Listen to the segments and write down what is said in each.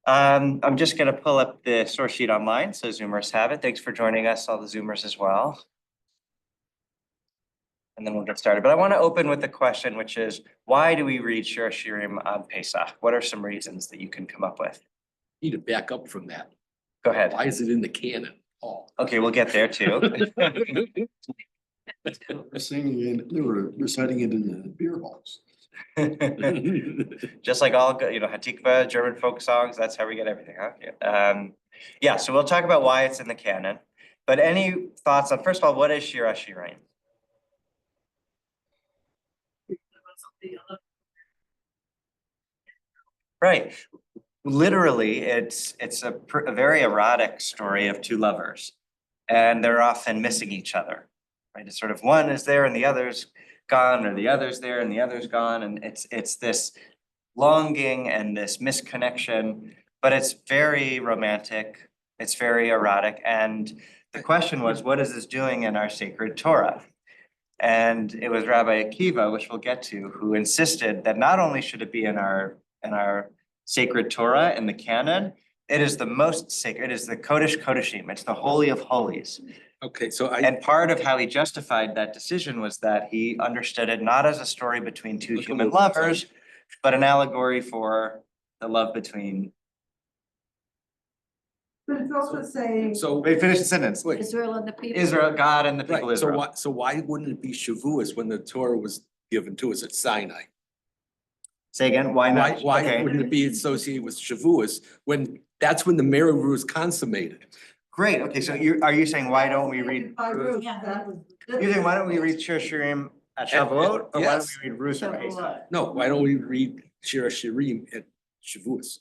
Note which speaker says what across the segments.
Speaker 1: I'm just going to pull up the source sheet online so Zoomers have it. Thanks for joining us, all the Zoomers as well. And then we'll get started. But I want to open with a question, which is, why do we read Shir Shirim on Pesach? What are some reasons that you can come up with?
Speaker 2: Need to back up from that.
Speaker 1: Go ahead.
Speaker 2: Why is it in the canon? Oh.
Speaker 1: Okay, we'll get there too.
Speaker 3: We're singing it, they were reciting it in the beer halls.
Speaker 1: Just like all, Hatikva, German folk songs, that's how we get everything, huh? Yeah, so we'll talk about why it's in the canon. But any thoughts on, first of all, what is Shir Shirim? Right. Literally, it's a very erotic story of two lovers, and they're often missing each other, right? It's sort of one is there and the other's gone, or the other's there and the other's gone, and it's this longing and this misconnection, but it's very romantic, it's very erotic, and the question was, what is this doing in our sacred Torah? And it was Rabbi Akiva, which we'll get to, who insisted that not only should it be in our sacred Torah in the canon, it is the most sacred, it is the Kodesh Kodeshim, it's the Holy of Holies.
Speaker 2: Okay, so
Speaker 1: And part of how he justified that decision was that he understood it not as a story between two human lovers, but an allegory for the love between.
Speaker 4: But it's also saying.
Speaker 2: So.
Speaker 1: Wait, finish the sentence.
Speaker 2: Wait,
Speaker 4: Israel and the people.
Speaker 1: Israel, God and the people of
Speaker 2: right,
Speaker 1: Israel.
Speaker 2: so why wouldn't it be Shavuos when the Torah was given to us at Sinai?
Speaker 1: Say again, why not?
Speaker 2: Why
Speaker 1: Okay.
Speaker 2: wouldn't it be associated with Shavuos when that's when the marriage was consummated?
Speaker 1: Great, okay, so are you saying, why don't we read? Ruth?
Speaker 4: Yeah, that was.
Speaker 1: You're saying, why don't we read Shir Shirim at Shavuot, or why don't
Speaker 2: Yes.
Speaker 1: we read Ruth at Pesach?
Speaker 2: No, why don't we read Shir Shirim at Shavuos?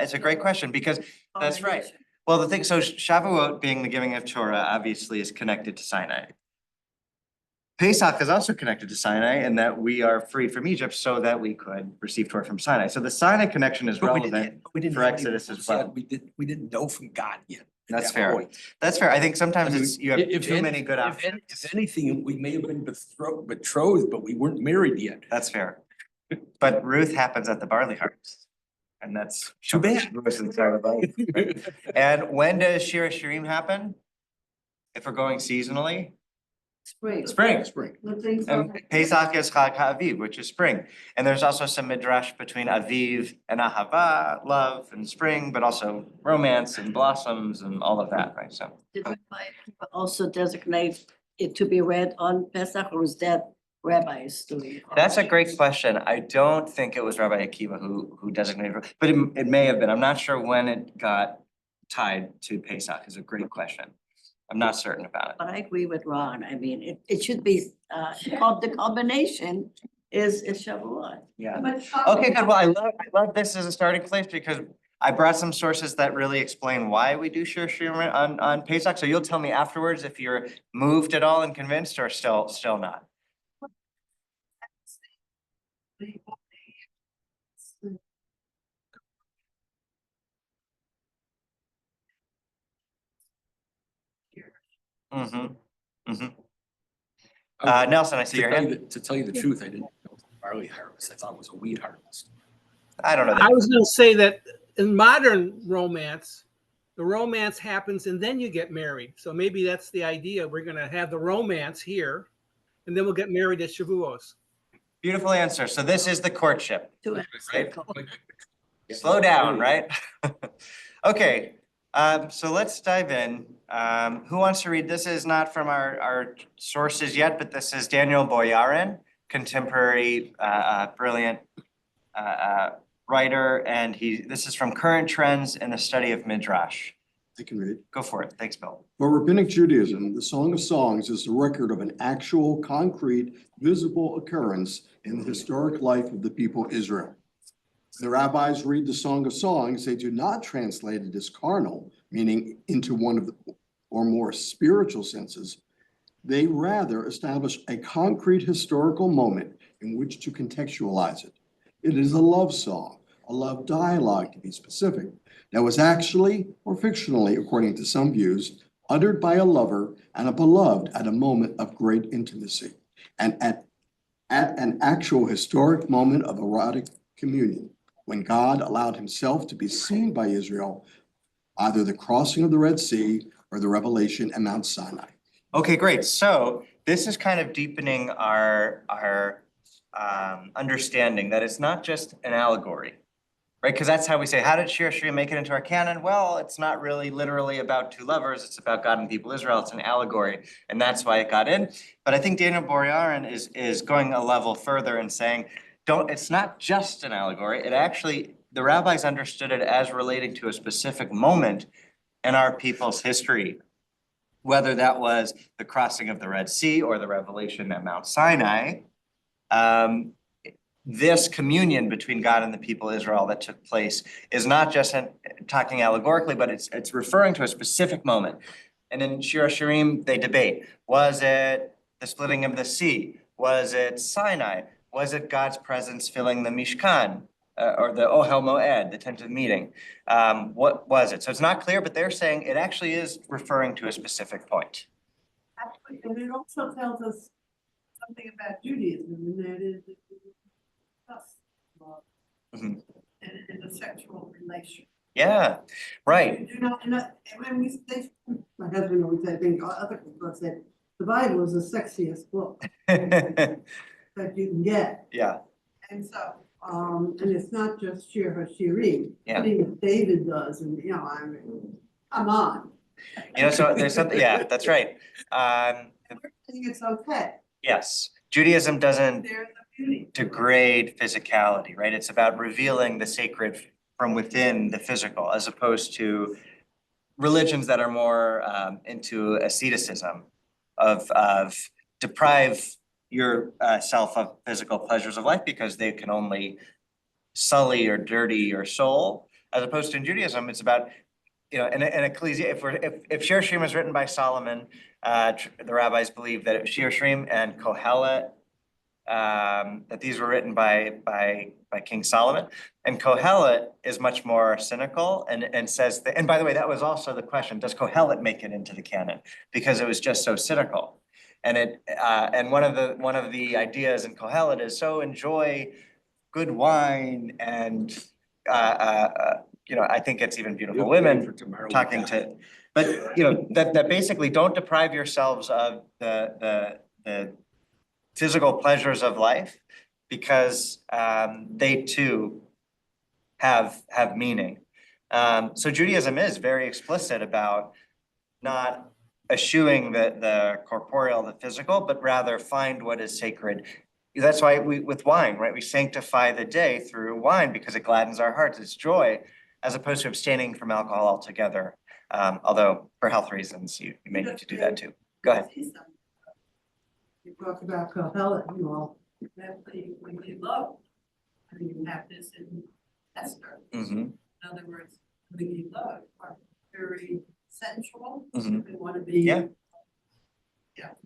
Speaker 1: It's a great question, because that's right. Well, the thing, so Shavuot being the giving of Torah obviously is connected to Sinai. Pesach is also connected to Sinai in that we are freed from Egypt so that we could receive Torah from Sinai. So the Sinai connection is relevant for Exodus as well.
Speaker 2: We didn't know from God yet. at
Speaker 1: That's
Speaker 2: that
Speaker 1: fair.
Speaker 2: point.
Speaker 1: That's fair. I think sometimes it's, you have
Speaker 2: If
Speaker 1: too
Speaker 2: any-
Speaker 1: many good
Speaker 2: if
Speaker 1: options.
Speaker 2: If anything, we may have been betrothed, but we weren't married yet.
Speaker 1: That's fair. But Ruth happens at the barley harvest. And that's.
Speaker 2: Too bad.
Speaker 1: And when does Shir Shirim happen? If we're going seasonally?
Speaker 4: Spring.
Speaker 1: Spring.
Speaker 3: Spring.
Speaker 4: The things
Speaker 1: And
Speaker 4: that-
Speaker 1: Pesach is Chag HaAviv, which is spring. And there's also some midrash between Aviv and Ahava, love and spring, but also romance and blossoms and all of that, right? So.
Speaker 5: Did Rabbi also designate it to be read on Pesach, or is that rabbis doing?
Speaker 1: That's a great question. I don't think it was Rabbi Akiva who designated, but it may have been. I'm not sure when it got tied to Pesach. Is a great question. I'm not certain about it.
Speaker 5: But I agree with Ron. I mean, it should be, the combination is Shavuot.
Speaker 1: Yeah.
Speaker 4: But
Speaker 1: Okay, good. Well, I love this as a starting place because I brought some sources that really explain why we do Shir Shirim on Pesach. So you'll tell me afterwards if you're moved at all and convinced or still not. Mm-hmm. Mm-hmm. Nelson, I see your hand.
Speaker 2: To tell you the truth, I didn't know it was a barley harvest. I thought it was a wheat harvest.
Speaker 1: I don't know.
Speaker 6: I was going to say that in modern romance, the romance happens and then you get married. So maybe that's the idea. We're going to have the romance here, and then we'll get married at Shavuos.
Speaker 1: Beautiful answer. So this is the courtship.
Speaker 2: Right?
Speaker 1: Slow down, right? Okay, so let's dive in. Who wants to read? This is not from our sources yet, but this is Daniel Boyarin, contemporary, brilliant writer, and this is from Current Trends in the Study of Midrash.
Speaker 3: I can read.
Speaker 1: Go for it. Thanks, Bill.
Speaker 3: For Rabbinic Judaism, the Song of Songs is the record of an actual, concrete, visible occurrence in the historic life of the people Israel. The rabbis read the Song of Songs, they do not translate it as carnal, meaning into one of the or more spiritual senses. They rather establish a concrete historical moment in which to contextualize it. It is a love song, a love dialogue to be specific, that was actually or fictionally, according to some views, uttered by a lover and a beloved at a moment of great intimacy and at an actual historic moment of erotic communion. when God allowed himself to be seen by Israel, either the crossing of the Red Sea or the revelation at Mount Sinai.
Speaker 1: Okay, great. So this is kind of deepening our understanding that it's not just an allegory, right? Because that's how we say, how did Shir Hashirim make it into our canon? Well, it's not really literally about two lovers. It's about God and people Israel. It's an allegory, and that's why it got in. But I think Daniel Boyarin is going a level further and saying, it's not just an allegory. It actually, the rabbis understood it as relating to a specific moment in our people's history, whether that was the crossing of the Red Sea or the revelation at Mount Sinai. This communion between God and the people of Israel that took place is not just talking allegorically, but it's referring to a specific moment. And in Shir Hashirim, they debate, was it the splitting of the sea? Was it Sinai? Was it God's presence filling the Mishkan? Or the Ohel Moed, the tent of meeting? What was it? So it's not clear, but they're saying it actually is referring to a specific point.
Speaker 4: Actually, and it also tells us something about Judaism, and that is that it is lust, love,
Speaker 1: Mhm.
Speaker 4: and a sexual relation.
Speaker 1: Yeah, right.
Speaker 4: You do not, and when we say, my husband always said, I think other people have said, the Bible is the sexiest book that you can get.
Speaker 1: Yeah,
Speaker 4: And so, and it's not just Shir Hashirim,
Speaker 1: Yeah.
Speaker 4: I mean, David does, and I mean, come on.
Speaker 1: so there's something, yeah, that's right.
Speaker 4: I think it's okay,
Speaker 1: Yes, Judaism doesn't
Speaker 4: there's a beauty.
Speaker 1: degrade physicality, right? It's about revealing the sacred from within the physical, as opposed to religions that are more into asceticism of deprive your self of physical pleasures of life because they can only sully or dirty your soul, as opposed to in Judaism, it's about, in Ecclesia, if Shir Hashirim was written by Solomon, the rabbis believe that Shir Hashirim and Kohelet, that these were written by King Solomon. And Kohelet is much more cynical and says that, and by the way, that was also the question, does Kohelet make it into the canon? Because it was just so cynical. And and one of the ideas in Kohelet is so enjoy good wine and I think it's even beautiful women talking to, but that basically don't deprive yourselves of the physical pleasures of life, because they too have meaning. So Judaism is very explicit about not eschewing the corporeal, the physical, but rather find what is sacred. That's why with wine, right? We sanctify the day through wine because it gladdens our hearts. It's joy, as opposed to abstaining from alcohol altogether. Although for health reasons, you may need to do that too. Go ahead.
Speaker 4: You talk about Kohelet, that when you love, I mean, you have this in Esther.
Speaker 1: Mm-hmm.
Speaker 4: In other words, when you love, are very sensual,
Speaker 1: Mhm.
Speaker 4: they want to be.
Speaker 1: Yeah.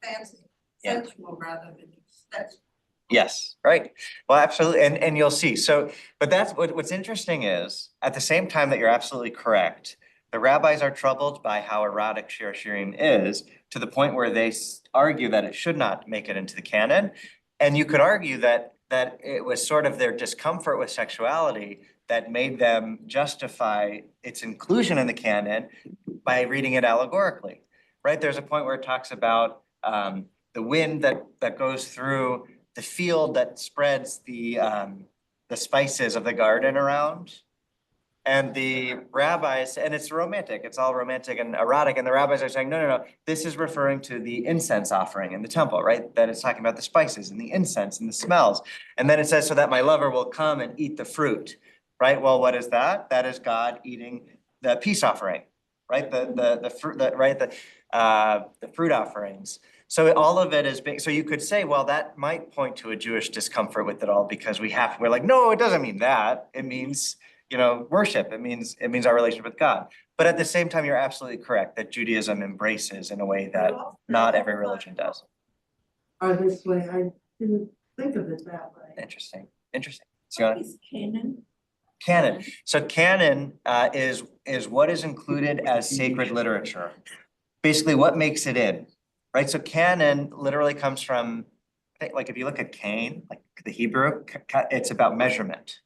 Speaker 4: Fancy,
Speaker 1: Yeah.
Speaker 4: sensual rather than sexual.
Speaker 1: Yes, right. Well, absolutely. And you'll see. So, but that's what's interesting is at the same time that you're absolutely correct, the rabbis are troubled by how erotic Shir Hashirim is, to the point where they argue that it should not make it into the canon. And you could argue that it was sort of their discomfort with sexuality that made them justify its inclusion in the canon by reading it allegorically, right? There's a point where it talks about the wind that goes through the field that spreads the spices of the garden around. And the rabbis, and it's romantic, it's all romantic and erotic, and the rabbis are saying, no, this is referring to the incense offering in the temple, right? That it's talking about the spices and the incense and the smells. And then it says, so that my lover will come and eat the fruit, right? Well, what is that? That is God eating the peace offering, right? The fruit, the fruit offerings. So all of it is being, so you could say, well, that might point to a Jewish discomfort with it all, because we're like, no, it doesn't mean that. It means, worship. It means our relationship with God. But at the same time, you're absolutely correct that Judaism embraces in a way that not every religion does.
Speaker 4: Or this way, I didn't think of it that way.
Speaker 1: Interesting. So,
Speaker 5: Is Canaan?
Speaker 1: canon. So canon is what is included as sacred literature. Basically, what makes it in, right? So canon literally comes from, like if you look at Cain, like the Hebrew, it's about measurement,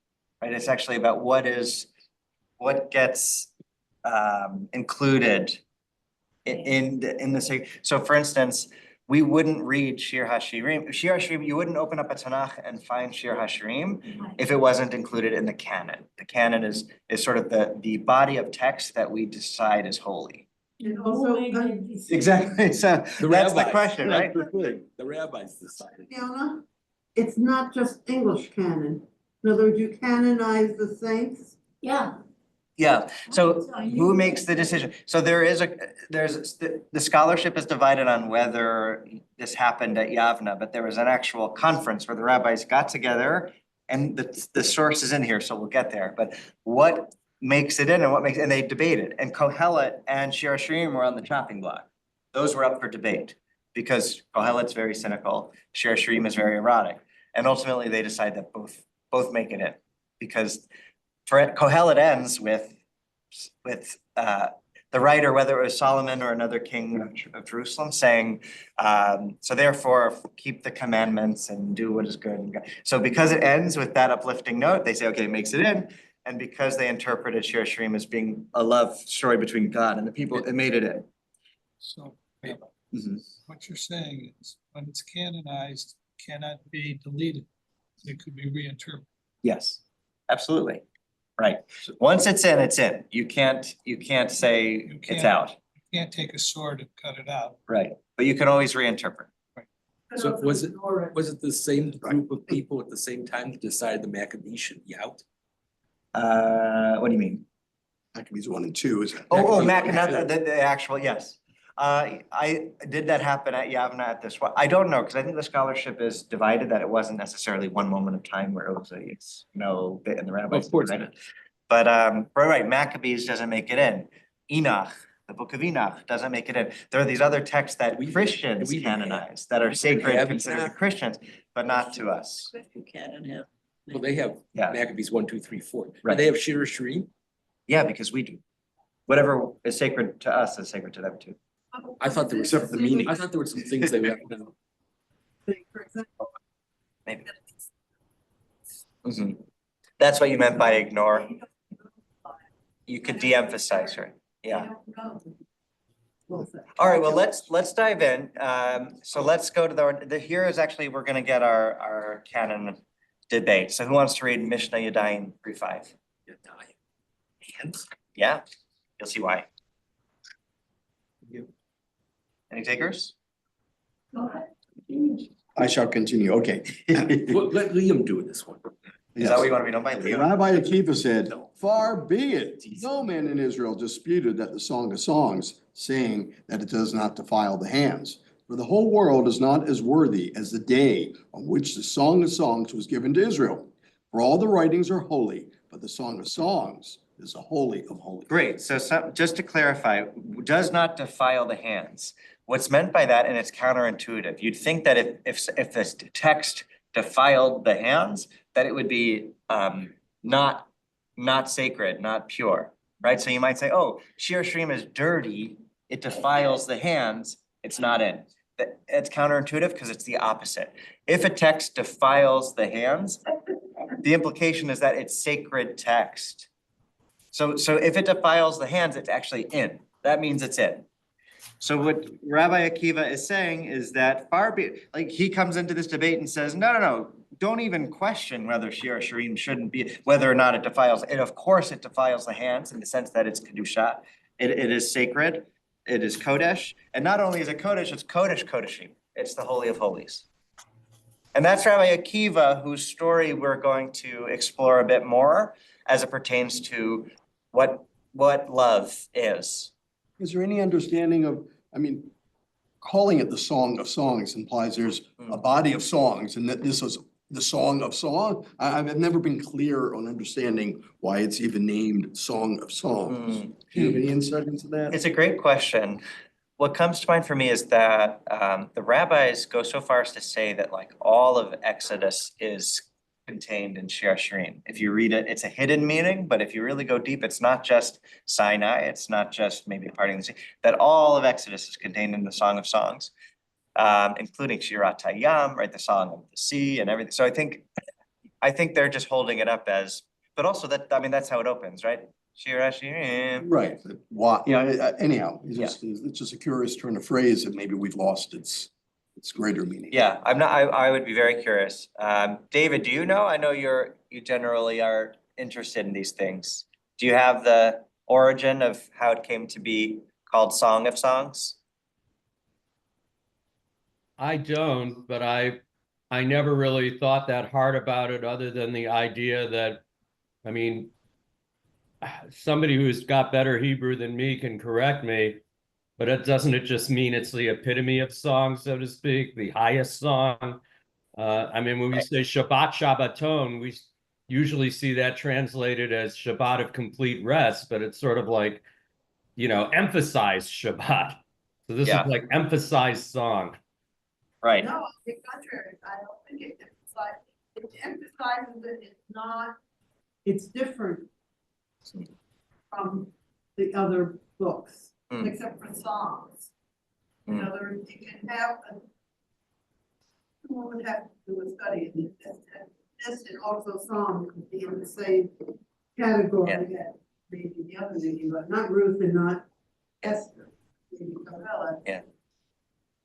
Speaker 1: right? It's actually about what gets included in the so for instance, we wouldn't read Shir HaShirim. Shir HaShirim, you wouldn't open up a Tanakh and find Shir HaShirim if it wasn't included in the canon. The canon is sort of the body of text that we decide is holy.
Speaker 4: And also,
Speaker 1: Exactly, so
Speaker 2: The
Speaker 1: that's the
Speaker 2: rabbis.
Speaker 1: question, right?
Speaker 2: That's the thing. The rabbis decided.
Speaker 4: Fiona, it's not just English canon. In other words, you canonize the saints.
Speaker 5: Yeah.
Speaker 1: Yeah, so who makes the decision? So there's the scholarship is divided on whether this happened at Yavna, but there was an actual conference where the rabbis got together, and the source is in here, so we'll get there. But what makes it in and they debated, and Kohelet and Shir HaShirim were on the chopping block. Those were up for debate because Kohelet's very cynical, Shir HaShirim is very erotic, and ultimately they decide that both make it in because. Kohelet ends with the writer, whether it was Solomon or another king of Jerusalem, saying, so therefore keep the commandments and do what is good. So because it ends with that uplifting note, they say, okay, it makes it in. And because they interpreted Shir HaShirim as being a love story between God and the people, it made it in.
Speaker 7: So
Speaker 1: Mhm.
Speaker 7: what you're saying is when it's canonized, it cannot be deleted. It could be reinterpreted.
Speaker 1: Yes, absolutely. Right. Once it's in, it's in. You can't say
Speaker 7: You
Speaker 1: it's
Speaker 7: can't-
Speaker 1: out.
Speaker 7: You can't take a sword and cut it out.
Speaker 1: Right. But you can always reinterpret.
Speaker 2: So was it the same group of people at the same time that decided the Maccabees should be out?
Speaker 1: What do you mean?
Speaker 3: Maccabees 1 and 2 is.
Speaker 1: Not the actual, yes. Did that happen at Yavna at this one? I don't know, because I think the scholarship is divided, that it wasn't necessarily one moment of time where it was a yes, no, bit in the rabbis.
Speaker 2: Of course
Speaker 1: right?
Speaker 2: not.
Speaker 1: But right, Maccabees doesn't make it in. Enoch, the book of Enoch doesn't make it in. There are these other texts that Christians
Speaker 2: we have-
Speaker 1: canonize, that are
Speaker 2: we
Speaker 1: sacred
Speaker 2: have
Speaker 1: considered to
Speaker 2: Enoch.
Speaker 1: Christians, but not to us.
Speaker 5: You can have.
Speaker 2: Well, they have
Speaker 1: Yeah.
Speaker 2: Maccabees 1, 2, 3, 4.
Speaker 1: Right.
Speaker 2: Do they have Shir HaShirim?
Speaker 1: Yeah, because we do. Whatever is sacred to us is sacred to them too.
Speaker 2: I thought there was
Speaker 3: Except for the meaning.
Speaker 2: I thought there were some things they would.
Speaker 4: For example,
Speaker 1: Maybe. Mhm. That's what you meant by ignore. You could de-emphasize, right? Yeah.
Speaker 4: well said.
Speaker 1: All right, well, let's dive in. So let's go to here is actually, we're gonna get our canon debate. So who wants to read Mishnah Yadayim 3:5?
Speaker 2: Hands?
Speaker 1: Yeah, you'll see why.
Speaker 2: You.
Speaker 1: Any takers?
Speaker 3: I shall continue, okay.
Speaker 2: Well, let Liam do this one.
Speaker 1: Is that what you want to read on by Leo?
Speaker 3: Rabbi Akiva said, far be it, no man in Israel disputed that the Song of Songs, saying that it does not defile the hands. For the whole world is not as worthy as the day on which the Song of Songs was given to Israel. For all the writings are holy, but the Song of Songs is the holy of holies.
Speaker 1: Great, so just to clarify, does not defile the hands. What's meant by that, and it's counterintuitive, you'd think that if this text defiled the hands, that it would be not sacred, not pure, right? So you might say, oh, Shir HaShirim is dirty, it defiles the hands, it's not in. It's counterintuitive because it's the opposite. If a text defiles the hands, the implication is that it's sacred text. So if it defiles the hands, it's actually in. That means it's in. So what Rabbi Akiva is saying is that he comes into this debate and says, no, don't even question whether Shir HaShirim shouldn't be, whether or not it defiles. And of course it defiles the hands in the sense that it's Kedusha. It is sacred, it is Kodesh. And not only is it Kodesh, it's Kodesh Kodeshim. It's the Holy of Holies. And that's Rabbi Akiva, whose story we're going to explore a bit more as it pertains to what love is.
Speaker 3: Is there any understanding of, calling it the Song of Songs implies there's a body of songs and that this is the Song of Song? I've never been clear on understanding why it's even named Song of Songs. Do you have any insight into that?
Speaker 1: It's a great question. What comes to mind for me is that the rabbis go so far as to say that like all of Exodus is contained in Shir HaShirim. If you read it, it's a hidden meaning, but if you really go deep, it's not just Sinai, it's not just maybe parting the sea, that all of Exodus is contained in the Song of Songs, including Shirat Hayam, right, the Song of the Sea and everything. So I think they're just holding it up as but also that, I mean, that's how it opens, right? Shir Hashirim.
Speaker 3: Right, why, anyhow, it's just a curious turn of phrase that maybe we've lost its greater meaning.
Speaker 1: Yeah, I would be very curious. David, do you know? I know you generally are interested in these things. Do you have the origin of how it came to be called Song of Songs?
Speaker 8: I don't, but I never really thought that hard about it, other than the idea that, I mean, somebody who's got better Hebrew than me can correct me, but doesn't it just mean it's the epitome of song, so to speak, the highest song? I mean, when we say Shabbat Shabbaton, we usually see that translated as Shabbat of complete rest, but it's sort of like, emphasized Shabbat. So this is like emphasized song.
Speaker 1: Right.
Speaker 4: No, on the contrary, I don't think it emphasizes that it's not, it's different from the other books, except for songs. In other words, you can have someone would have to do a study in this and also songs would be in the same category that maybe the other lady, but not Ruth and not Esther, maybe Carmela.
Speaker 1: Yeah.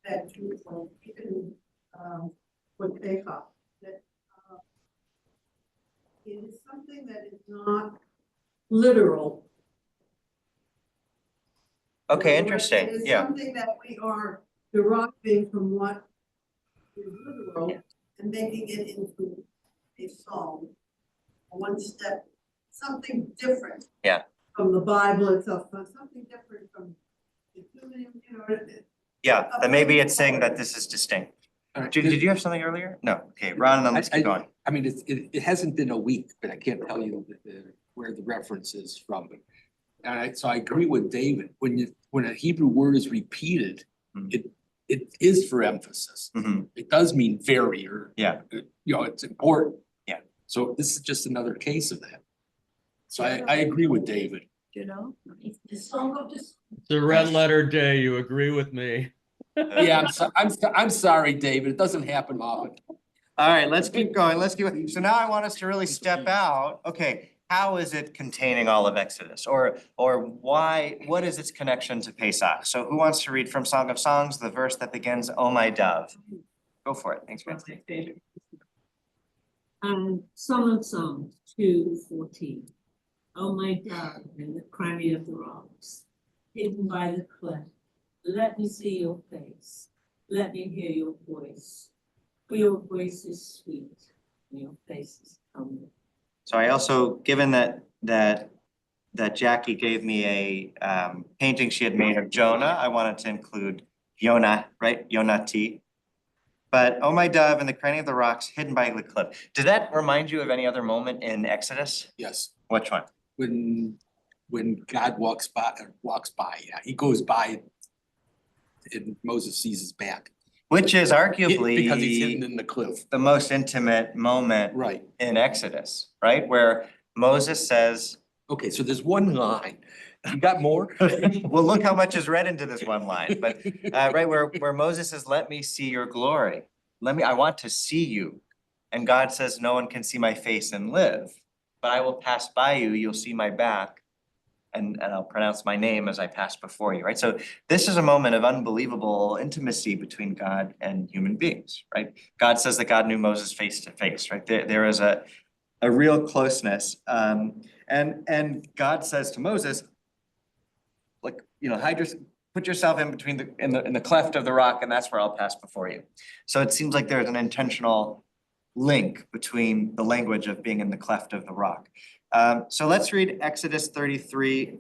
Speaker 4: That you even with Ahab, that it is something that is not literal.
Speaker 1: Okay, interesting.
Speaker 4: It is
Speaker 1: Yeah.
Speaker 4: something that we are deriving from what is literal and making it into a song. One step, something different.
Speaker 1: Yeah.
Speaker 4: From the Bible itself, but something different from the
Speaker 1: Yeah, then maybe it's saying that this is distinct. Did you have something earlier? No. Okay, Ron, then let's keep going.
Speaker 2: I mean, it hasn't been a week, but I can't tell you where the reference is from. So I agree with David. When a Hebrew word is repeated, it is for emphasis. It does mean very, or it's important.
Speaker 1: Yeah.
Speaker 2: So this is just another case of that. So I agree with David.
Speaker 5: The song of this.
Speaker 8: It's a red letter day. You agree with me?
Speaker 2: Yeah, I'm sorry, David. It doesn't happen often.
Speaker 1: All right, let's keep going. Let's keep. So now I want us to really step out. Okay, how is it containing all of Exodus, or why? What is its connection to Pesach? So who wants to read from Song of Songs, the verse that begins, "Oh my dove"? Go for it. Thanks, man.
Speaker 9: Song of Songs 2:14. Oh my dove, in the cranny of the rocks, hidden by the cleft, let me see your face, let me hear your voice, for your voice is sweet, and your face is comely.
Speaker 1: So I also, given that Jackie gave me a painting she had made of Jonah, I wanted to include Yonah, right? Yonah T. But oh my dove, in the cranny of the rocks, hidden by the cliff. Did that remind you of any other moment in Exodus?
Speaker 2: Yes.
Speaker 1: Which one?
Speaker 2: When God walks by, he goes by and Moses sees his back.
Speaker 1: Which is arguably
Speaker 2: Because he's hidden in the cliff.
Speaker 1: the most intimate moment
Speaker 2: Right.
Speaker 1: in Exodus, right? Where Moses says,
Speaker 2: Okay, so there's one line. You got more?
Speaker 1: well, look how much is read into this one line, but right where Moses says, let me see your glory. I want to see you. And God says, no one can see my face and live, but I will pass by you, you'll see my back. And I'll pronounce my name as I pass before you, right? So this is a moment of unbelievable intimacy between God and human beings, right? God says that God knew Moses face to face, right? There is a real closeness. And God says to Moses, like, put yourself in between in the cleft of the rock, and that's where I'll pass before you. So it seems like there's an intentional link between the language of being in the cleft of the rock. So let's read Exodus 33.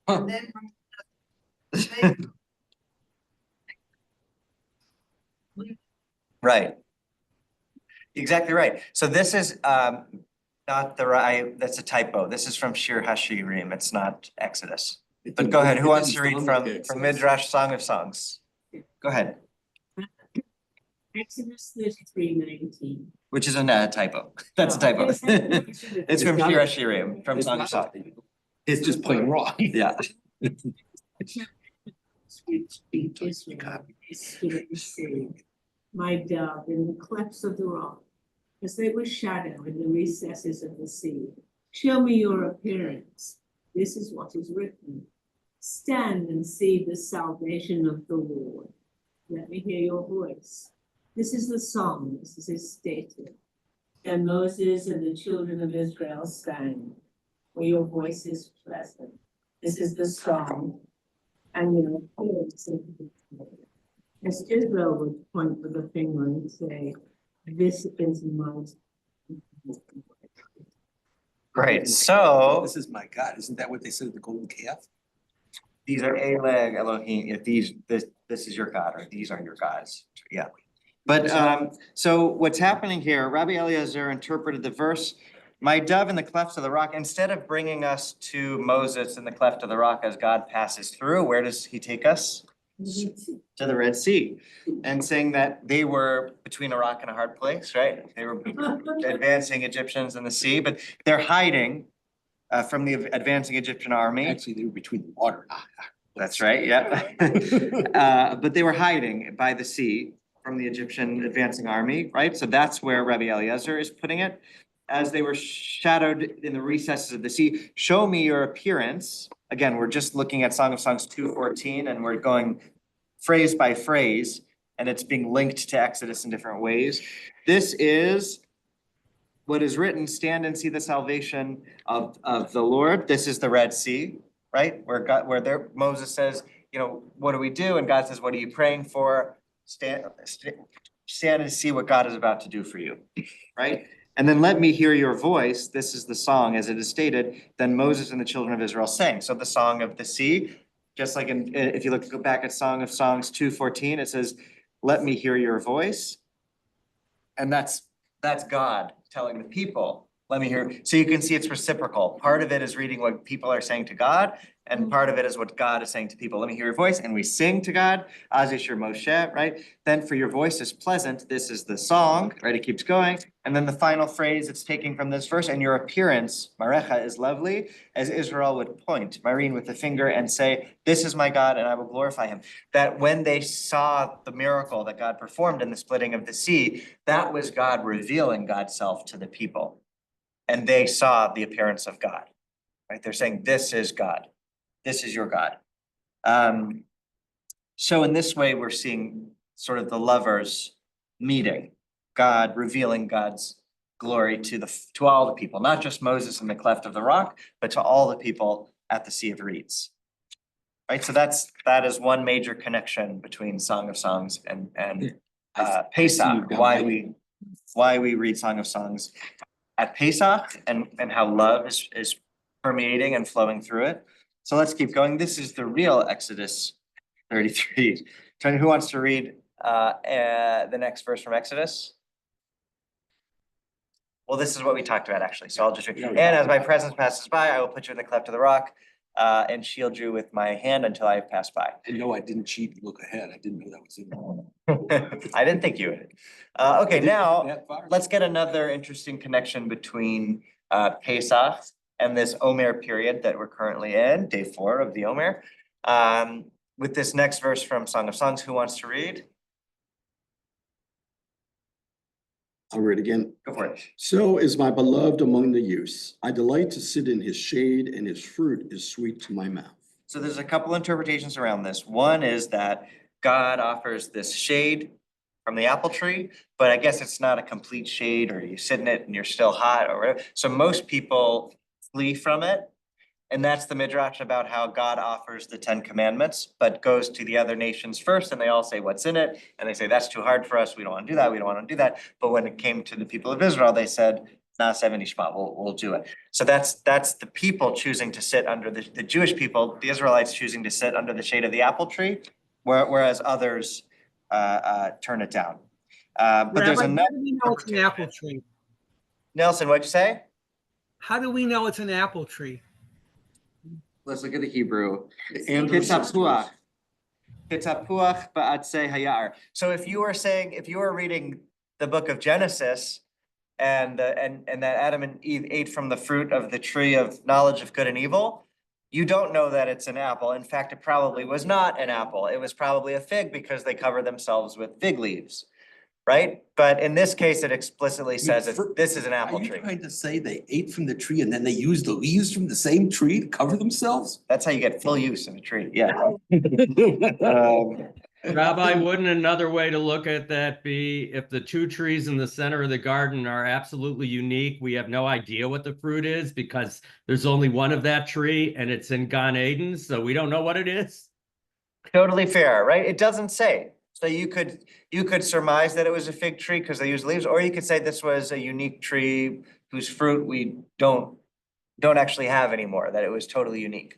Speaker 4: And then
Speaker 1: Right. Exactly right. So this is not the right, that's a typo. This is from Shir Hashirim. It's not Exodus. But go ahead. Who wants to read from Midrash Song of Songs? Go ahead.
Speaker 9: Exodus 33:19.
Speaker 1: Which is a typo. That's a typo. It's from Shir Hashirim, from Song of Songs.
Speaker 2: It's just plain wrong.
Speaker 1: Yeah.
Speaker 9: My dove in the clefts of the rock, as they were shadow in the recesses of the sea. Show me your appearance. This is what is written. Stand and see the salvation of the Lord. Let me hear your voice. This is the song, this is stated. And Moses and the children of Israel sang, for your voice is pleasant. This is the song, and your appearance. As Israel would point with a finger and say, this is my.
Speaker 1: Great, so
Speaker 2: This is my God. Isn't that what they said at the golden calf?
Speaker 1: these are Eleg Elohim, if this is your God, or these are your gods, yeah. But so what's happening here, Rabbi Eliezer interpreted the verse, my dove in the cleft of the rock, instead of bringing us to Moses in the cleft of the rock as God passes through, where does he take us? To the Red Sea, and saying that they were between a rock and a hard place, right? They were advancing Egyptians in the sea, but they're hiding from the advancing Egyptian army.
Speaker 2: Actually, they were between the water.
Speaker 1: That's right, yeah. But they were hiding by the sea from the Egyptian advancing army, right? So that's where Rabbi Eliezer is putting it. As they were shadowed in the recesses of the sea, show me your appearance. Again, we're just looking at Song of Songs 2:14, and we're going phrase by phrase, and it's being linked to Exodus in different ways. This is what is written, stand and see the salvation of the Lord. This is the Red Sea, right? Where Moses says, you know, what do we do? And God says, what are you praying for? Stand and see what God is about to do for you, right? And then let me hear your voice. This is the song as it is stated. Then Moses and the children of Israel sang. So the song of the sea, just like if you go back at Song of Songs 2:14, it says, let me hear your voice. And that's God telling the people, let me hear. So you can see it's reciprocal. Part of it is reading what people are saying to God, and part of it is what God is saying to people. Let me hear your voice, and we sing to God, Az Yishur Moshe, right? Then for your voice is pleasant, this is the song, right? It keeps going. And then the final phrase it's taking from this verse, and your appearance, Marecha, is lovely, as Israel would point, Marine with the finger, and say, this is my God, and I will glorify him. That when they saw the miracle that God performed in the splitting of the sea, that was God revealing God's self to the people. And they saw the appearance of God, right? They're saying, this is God. This is your God. So in this way, we're seeing sort of the lovers meeting, God revealing God's glory to all the people, not just Moses in the cleft of the rock, but to all the people at the Sea of Reeds. Right, so that is one major connection between Song of Songs and Pesach. Why we read Song of Songs at Pesach, and how love is permeating and flowing through it. So let's keep going. This is the real Exodus 33. Tony, who wants to read the next verse from Exodus? Well, this is what we talked about actually. So I'll just read. And as my presence passes by, I will put you in the cleft of the rock and shield you with my hand until I have passed by.
Speaker 2: And no, I didn't cheat and look ahead. I didn't know that was in there.
Speaker 1: I didn't think you would. Okay, now let's get another interesting connection between Pesach and this Omer period that we're currently in, day 4 of the Omer. With this next verse from Song of Songs, who wants to read?
Speaker 3: I'll read again.
Speaker 1: Go for it.
Speaker 3: So is my beloved among the youths. I delight to sit in his shade, and his fruit is sweet to my mouth.
Speaker 1: So there's a couple interpretations around this. One is that God offers this shade from the apple tree, but I guess it's not a complete shade, or you sit in it and you're still hot or whatever. So most people flee from it. And that's the midrash about how God offers the 10 commandments, but goes to the other nations first, and they all say, what's in it? And they say, that's too hard for us. We don't want to do that. We don't want to do that. But when it came to the people of Israel, they said, nah, 70 Shema, we'll do it. So that's the people choosing to sit under the Jewish people, the Israelites choosing to sit under the shade of the apple tree, whereas others turn it down. But there's
Speaker 6: Rabbi,
Speaker 1: another.
Speaker 6: how do we know it's an apple tree?
Speaker 1: Nelson, what'd you say?
Speaker 6: How do we know it's an apple tree?
Speaker 1: Let's look at the Hebrew.
Speaker 3: And
Speaker 1: Kitapuach ba'atzei hayar. So if you were reading the book of Genesis and that Adam and Eve ate from the fruit of the tree of knowledge of good and evil, you don't know that it's an apple. In fact, it probably was not an apple. It was probably a fig because they covered themselves with fig leaves. right? But in this case, it explicitly says this is an
Speaker 2: Are
Speaker 1: apple
Speaker 2: you
Speaker 1: tree.
Speaker 2: trying to say they ate from the tree and then they used the leaves from the same tree to cover themselves?
Speaker 1: That's how you get full use of a tree, yeah.
Speaker 8: Rabbi, wouldn't another way to look at that be if the two trees in the center of the garden are absolutely unique, we have no idea what the fruit is because there's only one of that tree and it's in Gan Eden, so we don't know what it is?
Speaker 1: Totally fair, right? It doesn't say. So you could surmise that it was a fig tree because they use leaves, or you could say this was a unique tree whose fruit we don't actually have anymore, that it was totally unique.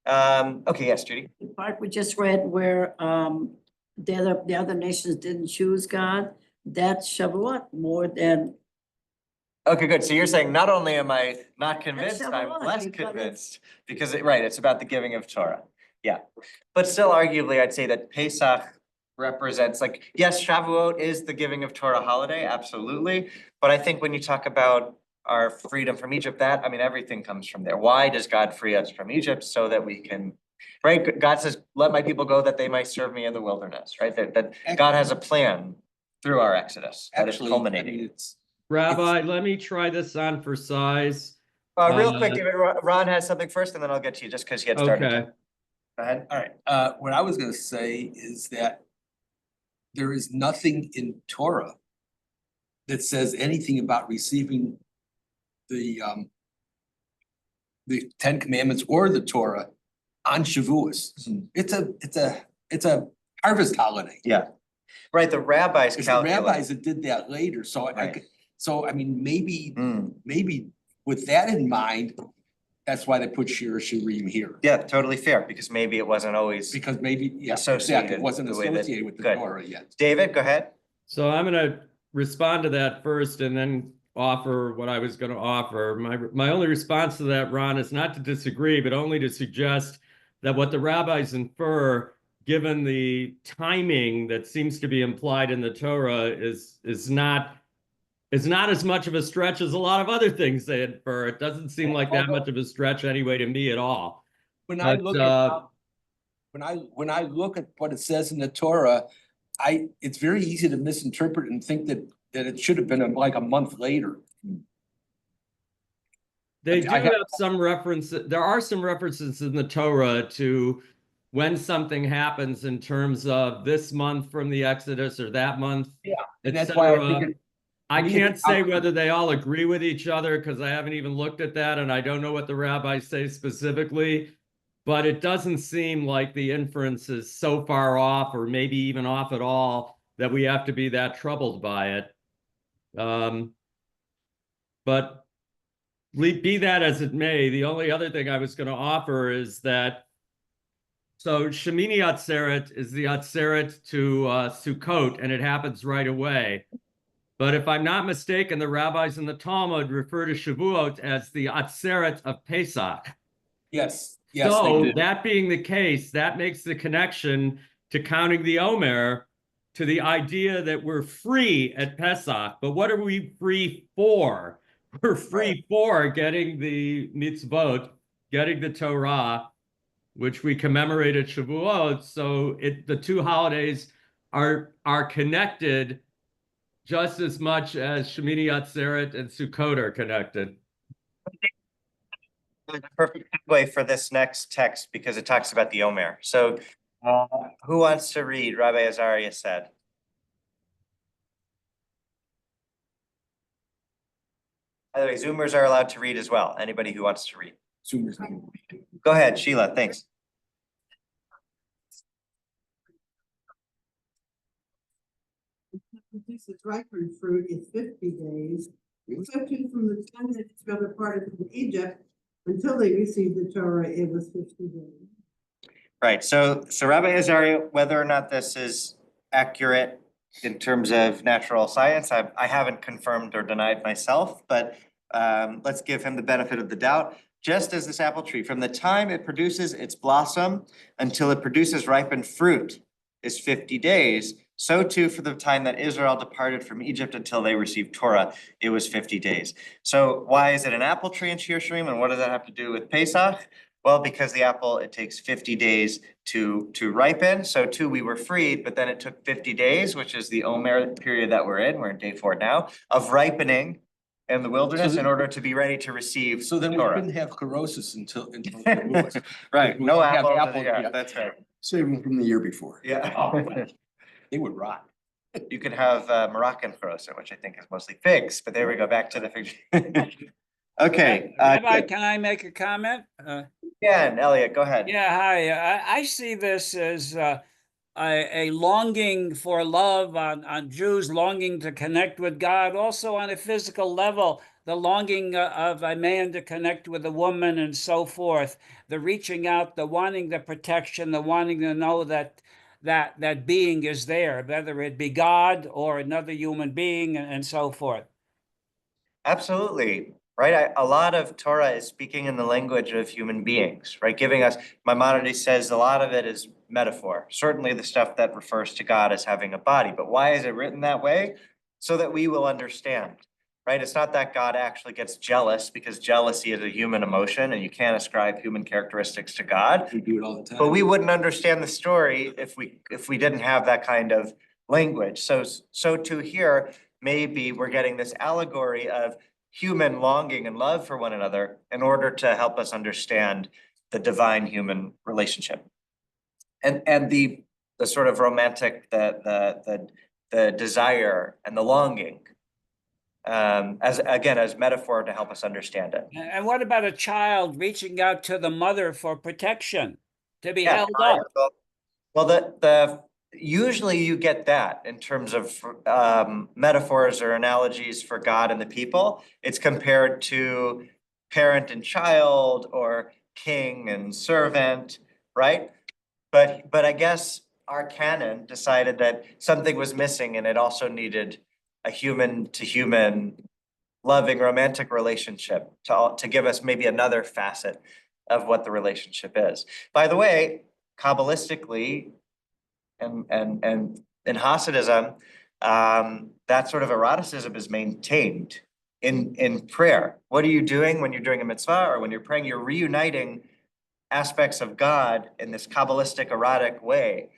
Speaker 1: Okay, yes, Judy.
Speaker 5: The part we just read where the other nations didn't choose God, that's Shavuot more than,
Speaker 1: Okay, good. So you're saying not only am I not convinced, I'm
Speaker 5: Shavuot,
Speaker 1: less
Speaker 5: because it's-
Speaker 1: convinced because right, it's about the giving of Torah. Yeah, but still arguably, I'd say that Pesach represents like, yes, Shavuot is the giving of Torah holiday, absolutely. But I think when you talk about our freedom from Egypt, that, I mean, everything comes from there. Why does God free us from Egypt? So that we can, right? God says, let my people go that they might serve me in the wilderness, right? That God has a plan through our Exodus that is
Speaker 2: Actually,
Speaker 1: culminating.
Speaker 8: Rabbi, let me try this on for size.
Speaker 1: Real quick, David, Ron has something first and then I'll get to you just because he had started.
Speaker 8: Okay,
Speaker 1: Go ahead.
Speaker 2: All right, what I was gonna say is that there is nothing in Torah that says anything about receiving the Ten Commandments or the Torah on Shavuos. It's a harvest holiday.
Speaker 1: Yeah, right, the rabbis
Speaker 2: It's the
Speaker 1: calculate.
Speaker 2: rabbis that did that later,
Speaker 1: Right.
Speaker 2: so I mean, maybe
Speaker 1: Mm,
Speaker 2: with that in mind, that's why they put Shir Shirim here.
Speaker 1: yeah, totally fair, because maybe it wasn't always.
Speaker 2: Because maybe, yeah,
Speaker 1: Associated
Speaker 2: exactly, it wasn't
Speaker 1: the way that-
Speaker 2: associated with the
Speaker 1: good.
Speaker 2: Torah yet.
Speaker 1: David, go ahead.
Speaker 8: so I'm gonna respond to that first and then offer what I was gonna offer. My only response to that, Ron, is not to disagree, but only to suggest that what the rabbis infer, given the timing that seems to be implied in the Torah, is not as much of a stretch as a lot of other things they infer. It doesn't seem like that much of a stretch anyway to me at all.
Speaker 2: When I
Speaker 8: But,
Speaker 2: look at, when I look at what it says in the Torah, it's very easy to misinterpret and think that it should have been like a month later.
Speaker 8: They do
Speaker 2: I
Speaker 8: have
Speaker 2: have-
Speaker 8: some reference, there are some references in the Torah to when something happens in terms of this month from the Exodus or that month.
Speaker 2: Yeah, and
Speaker 8: et
Speaker 2: that's why I
Speaker 8: cetera.
Speaker 2: think
Speaker 8: I
Speaker 2: think
Speaker 8: can't
Speaker 2: it's
Speaker 8: say
Speaker 2: out-
Speaker 8: whether they all agree with each other because I haven't even looked at that and I don't know what the rabbis say specifically. But it doesn't seem like the inference is so far off or maybe even off at all that we have to be that troubled by it. But be that as it may, the only other thing I was going to offer is that so Shemini Atzeret is the Atzeret to Sukkot, and it happens right away. But if I'm not mistaken, the rabbis in the Talmud refer to Shavuot as the Atzeret of Pesach.
Speaker 2: Yes, yes, they
Speaker 8: So
Speaker 2: do.
Speaker 8: that being the case, that makes the connection to counting the Omer to the idea that we're free at Pesach. But what are we free for? We're free for getting the mitzvot, getting the Torah, which we commemorate at Shavuot. So the two holidays are connected just as much as Shemini Atzeret and Sukkot are connected.
Speaker 1: Perfect way for this next text because it talks about the Omer. So who wants to read? Rabbi Azariah said. By the way, Zoomers are allowed to read as well. Anybody who wants to read.
Speaker 2: Zoomers.
Speaker 1: Go ahead, Sheila, thanks.
Speaker 4: Produces ripened fruit is 50 days, excepting from the time that its brother parted from Egypt until they received the Torah, it was 50 days.
Speaker 1: Right, so Rabbi Azariah, whether or not this is accurate in terms of natural science, I haven't confirmed or denied myself, but let's give him the benefit of the doubt. Just as this apple tree, from the time it produces its blossom until it produces ripened fruit is 50 days, so too for the time that Israel departed from Egypt until they received Torah, it was 50 days. So why is it an apple tree in Shir Shirim and what does that have to do with Pesach? Well, because the apple, it takes 50 days to ripen. So too, we were freed, but then it took 50 days, which is the Omer period that we're in. We're in day 4 now of ripening in the wilderness in order to be ready to receive
Speaker 2: So then we
Speaker 1: Torah.
Speaker 2: couldn't have chlorosis until Shavuos.
Speaker 1: Right,
Speaker 2: We
Speaker 1: no
Speaker 2: don't have
Speaker 1: apple,
Speaker 2: apple,
Speaker 1: yeah,
Speaker 2: yeah.
Speaker 1: that's right.
Speaker 3: Save them from the year before.
Speaker 1: Yeah.
Speaker 2: They would rot.
Speaker 1: You could have Moroccan chorosa, which I think is mostly figs, but there we go, back to the fig. Okay,
Speaker 10: Rabbi, can I make a comment?
Speaker 1: yeah, Elliot, go ahead.
Speaker 10: Yeah, hi. I see this as a longing for love on Jews, longing to connect with God, also on a physical level, the longing of a man to connect with a woman and so forth, the reaching out, the wanting the protection, the wanting to know that being is there, whether it be God or another human being and so forth.
Speaker 1: Absolutely, right? A lot of Torah is speaking in the language of human beings, right? Giving us, Maimonides says a lot of it is metaphor. Certainly the stuff that refers to God as having a body, but why is it written that way? So that we will understand, right? It's not that God actually gets jealous, because jealousy is a human emotion and you can't ascribe human characteristics to God.
Speaker 2: We do it all the time.
Speaker 1: But we wouldn't understand the story if we didn't have that kind of language. So to here, maybe we're getting this allegory of human longing and love for one another in order to help us understand the divine human relationship. And the sort of romantic, the desire and the longing, as metaphor to help us understand it.
Speaker 10: And what about a child reaching out to the mother for protection, to be
Speaker 1: Yeah,
Speaker 10: held up?
Speaker 1: well, usually you get that in terms of metaphors or analogies for God and the people. It's compared to parent and child or king and servant, right? But I guess our canon decided that something was missing and it also needed a human to human loving romantic relationship to give us maybe another facet of what the relationship is. By the way, Kabbalistically, and in Hasidism, that sort of eroticism is maintained in prayer. What are you doing when you're doing a mitzvah or when you're praying? You're reuniting aspects of God in this Kabbalistic erotic way.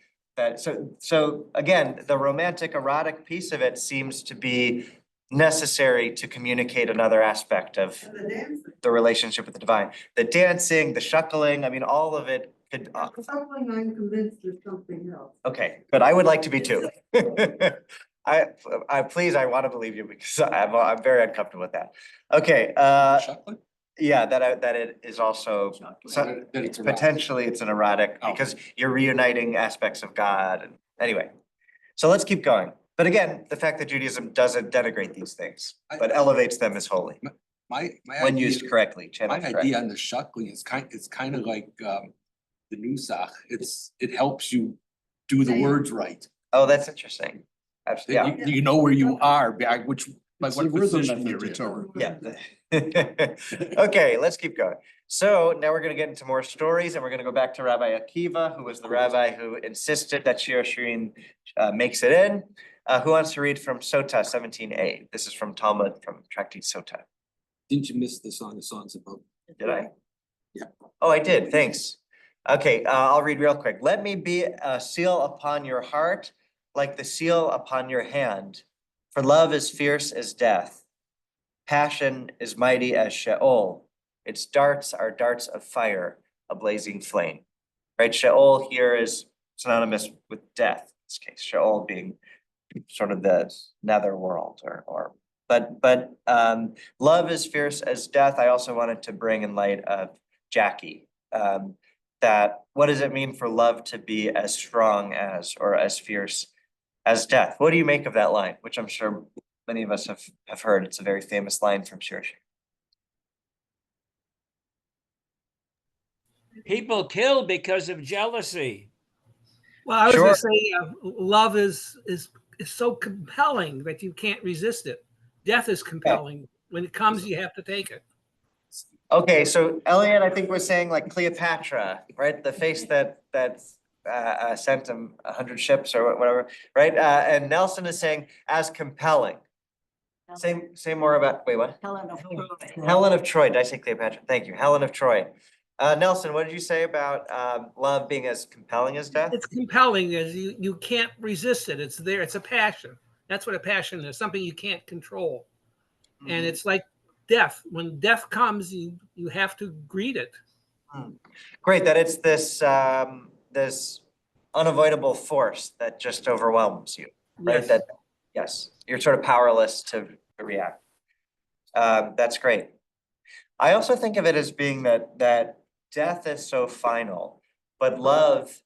Speaker 1: So again, the romantic erotic piece of it seems to be necessary to communicate another aspect of
Speaker 4: And the dancing.
Speaker 1: the relationship with the divine. The dancing, the shuckling, I mean, all of it could.
Speaker 4: Something I'm convinced is something else.
Speaker 1: Okay, but I would like to be too. Please, I want to believe you because I'm very uncomfortable with that. Okay,
Speaker 2: Chocolate?
Speaker 1: yeah, that it is also,
Speaker 2: That it's erotic.
Speaker 1: potentially it's an erotic,
Speaker 2: Oh.
Speaker 1: because you're reuniting aspects of God and anyway. So let's keep going. But again, the fact that Judaism doesn't denigrate these things, but elevates them as holy,
Speaker 2: My
Speaker 1: when
Speaker 2: idea,
Speaker 1: used correctly,
Speaker 2: my
Speaker 1: channeled correctly.
Speaker 2: idea on the shuckling is kind of like the nusach. It helps you do the words right.
Speaker 1: Oh, that's interesting. Absolutely,
Speaker 2: That you know where you are, which, like
Speaker 3: It's the
Speaker 2: what
Speaker 3: rhythm
Speaker 2: position
Speaker 3: of
Speaker 2: you're
Speaker 3: the
Speaker 2: in.
Speaker 3: Torah.
Speaker 1: yeah. Okay, let's keep going. So now we're gonna get into more stories and we're gonna go back to Rabbi Akiva, who was the rabbi who insisted that Shir Shirin makes it in. Who wants to read from Sota 17a? This is from Talmud, from Tractate Sota.
Speaker 2: Didn't you miss the Song of Songs about?
Speaker 1: Did I?
Speaker 2: Yeah.
Speaker 1: Oh, I did, thanks. Okay, I'll read real quick. Let me be a seal upon your heart, like the seal upon your hand. For love is fierce as death. Passion is mighty as Sheol. Its darts are darts of fire, a blazing flame. Right, Sheol here is synonymous with death, in this case, Sheol being sort of the nether world but love is fierce as death. I also wanted to bring in light of Jackie, that what does it mean for love to be as strong as or as fierce as death? What do you make of that line, which I'm sure many of us have heard? It's a very famous line from Shir Shirin.
Speaker 10: People kill because of jealousy.
Speaker 6: Well, I was
Speaker 1: Sure.
Speaker 6: gonna say, love is so compelling that you can't resist it. Death is compelling. When it comes, you have to take it.
Speaker 1: Okay, so Elliot, I think we're saying like Cleopatra, right? The face that sent him 100 ships or whatever, right? And Nelson is saying as compelling. Say more about, wait, what?
Speaker 5: Helen of Troy.
Speaker 1: Helen of Troy, did I say Cleopatra? Thank you, Helen of Troy. Nelson, what did you say about love being as compelling as death?
Speaker 6: It's compelling as you can't resist it. It's there. It's a passion. That's what a passion is, something you can't control. And it's like death. When death comes, you have to greet it.
Speaker 1: Great, that it's this unavoidable force that just overwhelms you, right?
Speaker 6: Yes.
Speaker 1: That, yes, you're sort of powerless to react. That's great. I also think of it as being that death is so final, but love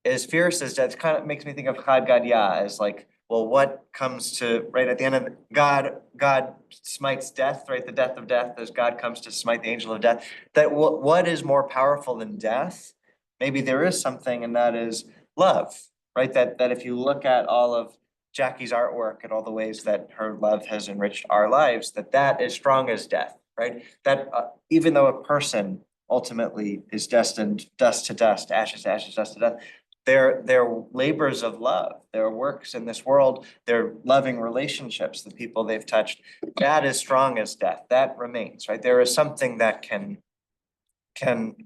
Speaker 1: is fierce as death. It kind of makes me think of Chad Gadya as like, well, what comes to, right at the end of God smites death, right? The death of death as God comes to smite the angel of death. That what is more powerful than death? Maybe there is something, and that is love, right? That if you look at all of Jackie's artwork and all the ways that her love has enriched our lives, that is strong as death, right? That even though a person ultimately is destined dust to dust, ashes to ashes, dust to dust, their labors of love, their works in this world, their loving relationships, the people they've touched, that is strong as death. That remains, right? There is something that can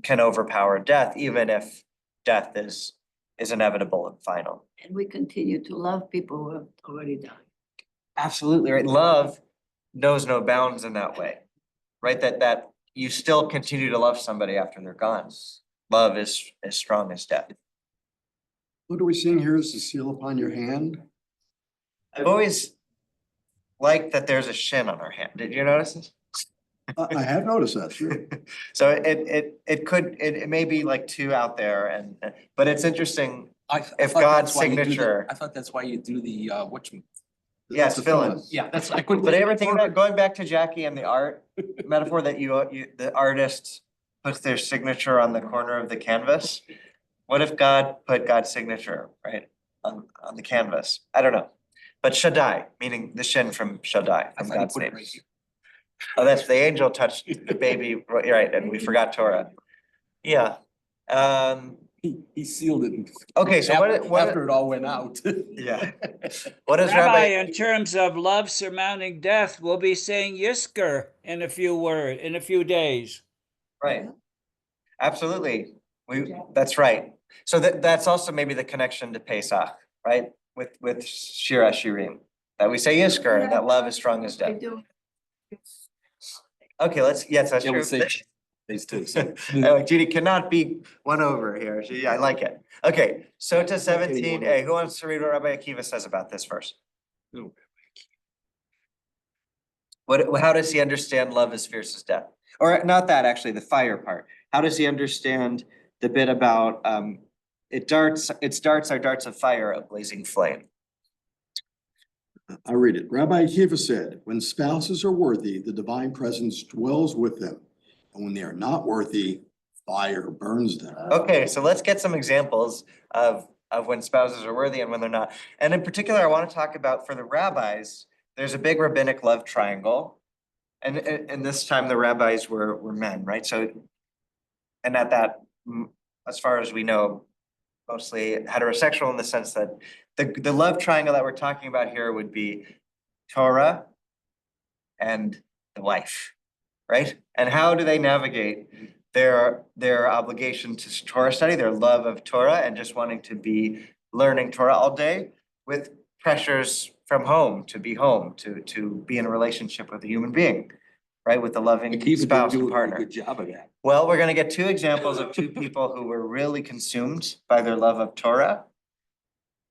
Speaker 1: overpower death, even if death is inevitable and final.
Speaker 5: And we continue to love people who have already died.
Speaker 1: Absolutely, right? Love knows no bounds in that way, right? That you still continue to love somebody after they're gone. Love is as strong as death.
Speaker 3: What are we seeing here is the seal upon your hand.
Speaker 1: I've always liked that there's a shin on her hand. Did you notice this?
Speaker 3: I have noticed that, sure.
Speaker 1: So it may be like two out there but it's interesting. If God's signature.
Speaker 2: I thought that's why you do the,
Speaker 1: Yes,
Speaker 3: the
Speaker 1: fill in.
Speaker 3: fill-in.
Speaker 2: yeah, that's, I couldn't.
Speaker 1: But everything that, going back to Jackie and the art metaphor that the artist puts their signature on the corner of the canvas. What if God put God's signature, right, on the canvas? I don't know. But Shaddai, meaning the shin from Shaddai, from God's name. Oh, that's the angel touched the baby, right, and we forgot Torah. Yeah.
Speaker 2: He sealed it.
Speaker 1: Okay, so
Speaker 2: After it all went out.
Speaker 1: Yeah. What is
Speaker 10: Rabbi,
Speaker 1: Rabbi?
Speaker 10: in terms of love surmounting death, we'll be saying Yisker in a few days.
Speaker 1: Right. Absolutely. That's right. So that's also maybe the connection to Pesach, right? With Shir Shirim, that we say Yisker, and that love is strong as
Speaker 5: I
Speaker 1: death.
Speaker 5: do.
Speaker 1: Okay, yes, that's
Speaker 2: Yeah,
Speaker 1: true.
Speaker 2: we say these two. So.
Speaker 1: Judy cannot be won over here. I like it. Okay, so to 17a, who wants to read what Rabbi Akiva says about this verse? How does he understand love as fierce as death? Or not that, actually, the fire part. How does he understand the bit about its darts are darts of fire, a blazing flame?
Speaker 3: I read it. Rabbi Akiva said, when spouses are worthy, the divine presence dwells with them. And when they are not worthy, fire burns them.
Speaker 1: Okay, so let's get some examples of when spouses are worthy and when they're not. And in particular, I want to talk about, for the rabbis, there's a big rabbinic love triangle. And this time the rabbis were men, right? So, and at that, as far as we know, mostly heterosexual in the sense that the love triangle that we're talking about here would be Torah and the wife, right? And how do they navigate their obligation to Torah study, their love of Torah, and just wanting to be learning Torah all day with pressures from home, to be in a relationship with a human being, right? With a loving spouse and partner.
Speaker 2: Good job of that.
Speaker 1: Well, we're gonna get two examples of two people who were really consumed by their love of Torah,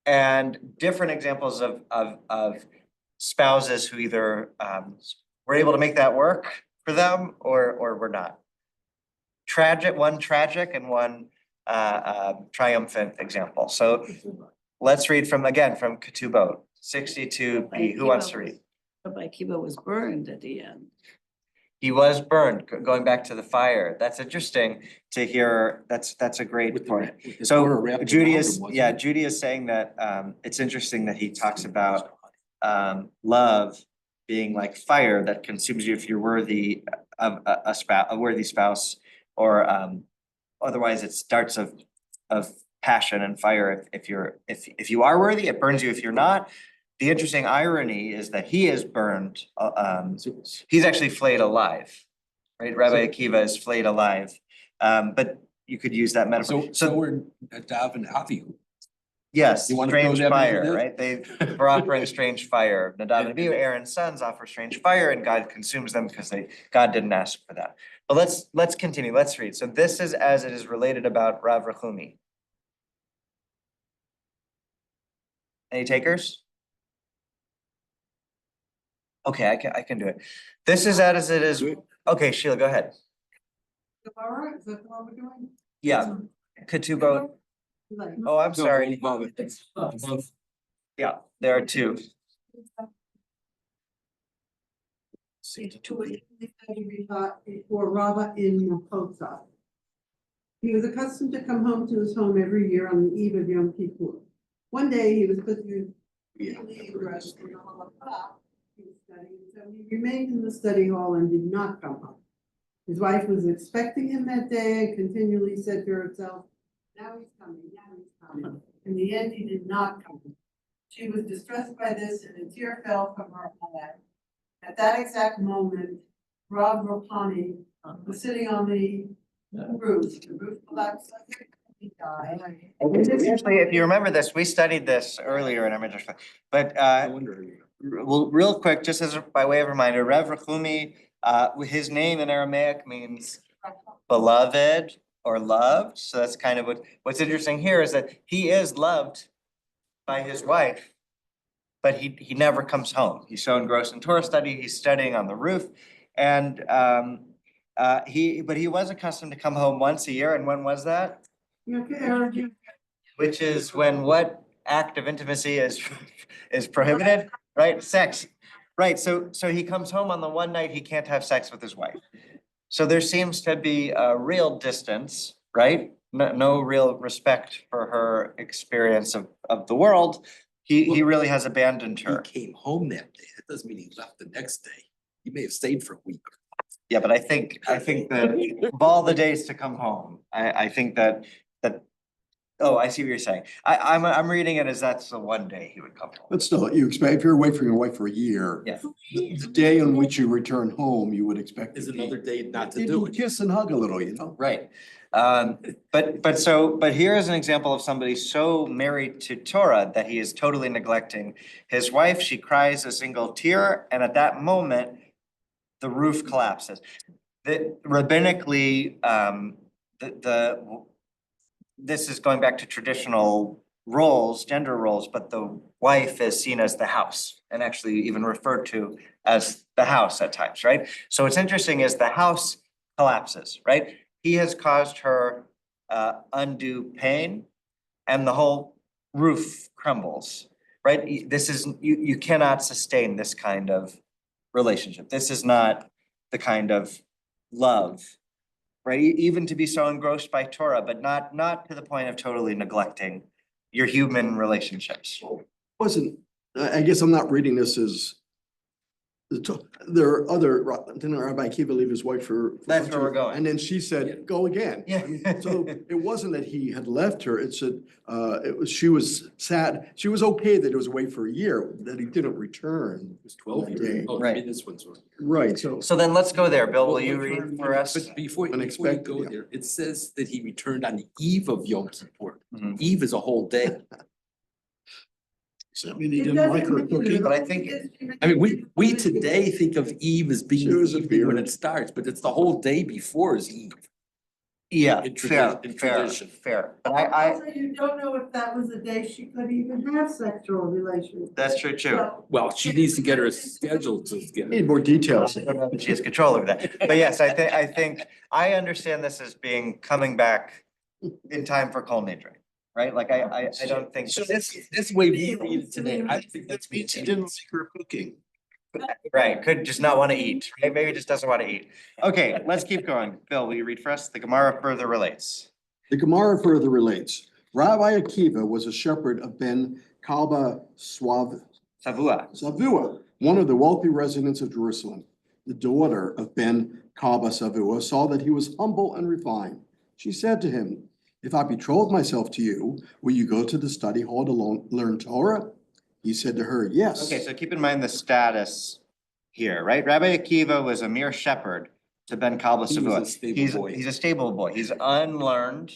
Speaker 1: and different examples of spouses who either were able to make that work for them or were not. One tragic and one triumphant example. So let's read from Ketubot 62b. Who wants to read?
Speaker 5: Rabbi Akiva was burned at the end.
Speaker 1: He was burned, going back to the fire. That's interesting to hear. That's a great point. So Judy is saying that it's interesting that he talks about love being like fire that consumes you if you're worthy of a worthy spouse, or otherwise it's darts of passion and fire. If you are worthy, it burns you. If you're not, the interesting irony is that he is burned. He's actually flayed alive, right? Rabbi Akiva is flayed alive But you could use that metaphor.
Speaker 2: So we're Nadav and Avihu.
Speaker 1: Yes,
Speaker 2: You wanna throw
Speaker 1: strange
Speaker 2: them into
Speaker 1: fire,
Speaker 2: this?
Speaker 1: right? They were offering strange fire. Nadav and Abihu, Aaron's sons, offer strange fire and God consumes them because God didn't ask for that. But let's continue, let's read. So this is as it is related about Rav Rachumi. Any takers? Okay, I can do it. This is as it is, okay, Sheila, go ahead.
Speaker 4: Gemara, is that the one we're doing?
Speaker 1: Yeah, Ketubot.
Speaker 4: Like,
Speaker 1: Oh, I'm sorry.
Speaker 2: Above it. Above.
Speaker 1: Yeah, there are two.
Speaker 4: For Rabbi in Makotza. He was accustomed to come home to his home every year on the eve of Yom Kippur. One day he was put through the dressed in the halacha. He was studying, so he remained in the study hall and did not come home. His wife was expecting him that day and continually said to herself, now he's coming, now he's coming. In the end, he did not come. She was distressed by this and a tear fell from her eye. At that exact moment, Rav Ropani was sitting on the roof. The roof collapsed. He died.
Speaker 1: Actually, if you remember this, we studied this earlier in our midrash, but well, real quick, just as by way of reminder, Rav Rachumi, his name in Aramaic means beloved or loved. So that's kind of what's interesting here is that he is loved by his wife, but he never comes home. He's so engrossed in Torah study, he's studying on the roof, and he was accustomed to come home once a year. And when was that? Which is when what act of intimacy is prohibited, right? Sex, right? So he comes home on the one night he can't have sex with his wife. So there seems to be a real distance, right? No real respect for her experience of the world. He really has abandoned her.
Speaker 2: He came home that day. That doesn't mean he left the next day. He may have stayed for a week.
Speaker 1: Yeah, but I think that of all the days to come home, I think that, oh, I see what you're saying. I'm reading it as that's the one day he would come home.
Speaker 3: But still, you expect, if you're away from your wife for a year.
Speaker 1: Yeah.
Speaker 3: The day on which you return home, you would expect.
Speaker 2: Is another day not to
Speaker 3: You
Speaker 2: do it.
Speaker 3: kiss and hug a little, you know?
Speaker 1: Right. But here is an example of somebody so married to Torah that he is totally neglecting his wife. She cries a single tear, and at that moment, the roof collapses. Rabbinically, this is going back to traditional roles, gender roles, but the wife is seen as the house and actually even referred to as the house at times, right? So what's interesting is the house collapses, right? He has caused her undue pain and the whole roof crumbles, right? This is, you cannot sustain this kind of relationship. This is not the kind of love, right? Even to be so engrossed by Torah, but not to the point of totally neglecting your human relationships.
Speaker 3: Wasn't, I guess I'm not reading this as. There are other, didn't Rabbi Akiva leave his wife for?
Speaker 1: That's where we're going.
Speaker 3: And then she said, go again.
Speaker 1: Yeah.
Speaker 3: I mean, so it wasn't that he had left her, it said, she was sad, she was okay that it was away for a year, that he didn't return.
Speaker 2: It was 12
Speaker 3: that
Speaker 2: years.
Speaker 3: day.
Speaker 2: Oh,
Speaker 1: Right.
Speaker 2: maybe this one's wrong.
Speaker 3: Right, so.
Speaker 1: So then let's go there. Bill, will
Speaker 2: Well,
Speaker 1: you
Speaker 2: let's
Speaker 1: read for us?
Speaker 2: But before you
Speaker 3: Unexpected,
Speaker 2: go
Speaker 3: yeah.
Speaker 2: there, it says that he returned on the eve of Yom Kippur.
Speaker 1: Mhm.
Speaker 2: Eve is a whole day.
Speaker 3: Does that mean he didn't like her cooking?
Speaker 1: But I think-
Speaker 2: I mean, we today think of Eve as being
Speaker 3: She was a
Speaker 2: evening when
Speaker 3: beard.
Speaker 2: it starts, but it's the whole day before is Eve.
Speaker 1: Yeah,
Speaker 2: In
Speaker 1: fair,
Speaker 2: tradition.
Speaker 1: fair. But I,
Speaker 4: Also, you don't know if that was the day she could even have sexual relations.
Speaker 1: that's true too.
Speaker 4: So,
Speaker 2: Well, she needs to get her schedule to get.
Speaker 3: Need more details.
Speaker 1: I don't know if she has control over that. But yes, I think I understand this as being coming back in time for Kol Nidre, right? Like I don't think.
Speaker 2: So this way we read it today. I think
Speaker 3: That means he didn't like her cooking.
Speaker 1: Right, could just not want to eat, right? Maybe just doesn't want to eat. Okay, let's keep going. Bill, will you read for us? The Gemara further relates.
Speaker 3: The Gemara further relates, Rabbi Akiva was a shepherd of Ben Kalba
Speaker 1: Savua.
Speaker 3: Savua, one of the wealthy residents of Jerusalem. The daughter of Ben Kalba Savua saw that he was humble and refined. She said to him, if I betroth myself to you, will you go to the study hall to learn Torah? He said to her, yes.
Speaker 1: Okay, so keep in mind the status here, right? Rabbi Akiva was a mere shepherd to Ben
Speaker 2: He was a
Speaker 1: Kabla
Speaker 2: stable boy.
Speaker 1: He's a stable boy. He's unlearned,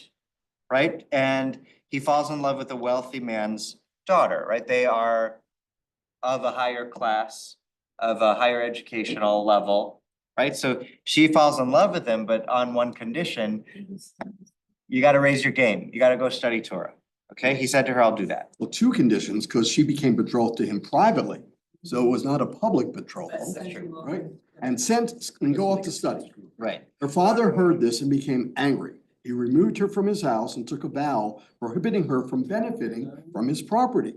Speaker 1: right? And he falls in love with a wealthy man's daughter, right? They are of a higher class, of a higher educational level, right? So she falls in love with him, but on one condition, you gotta raise your game. You gotta go study Torah. Okay, he said to her, I'll do that.
Speaker 3: Well, two conditions, because she became betrothed to him privately. So it was not a public betrothal, right? And sent and go off to study.
Speaker 1: Right.
Speaker 3: Her father heard this and became angry. He removed her from his house and took a vow prohibiting her from benefiting from his property.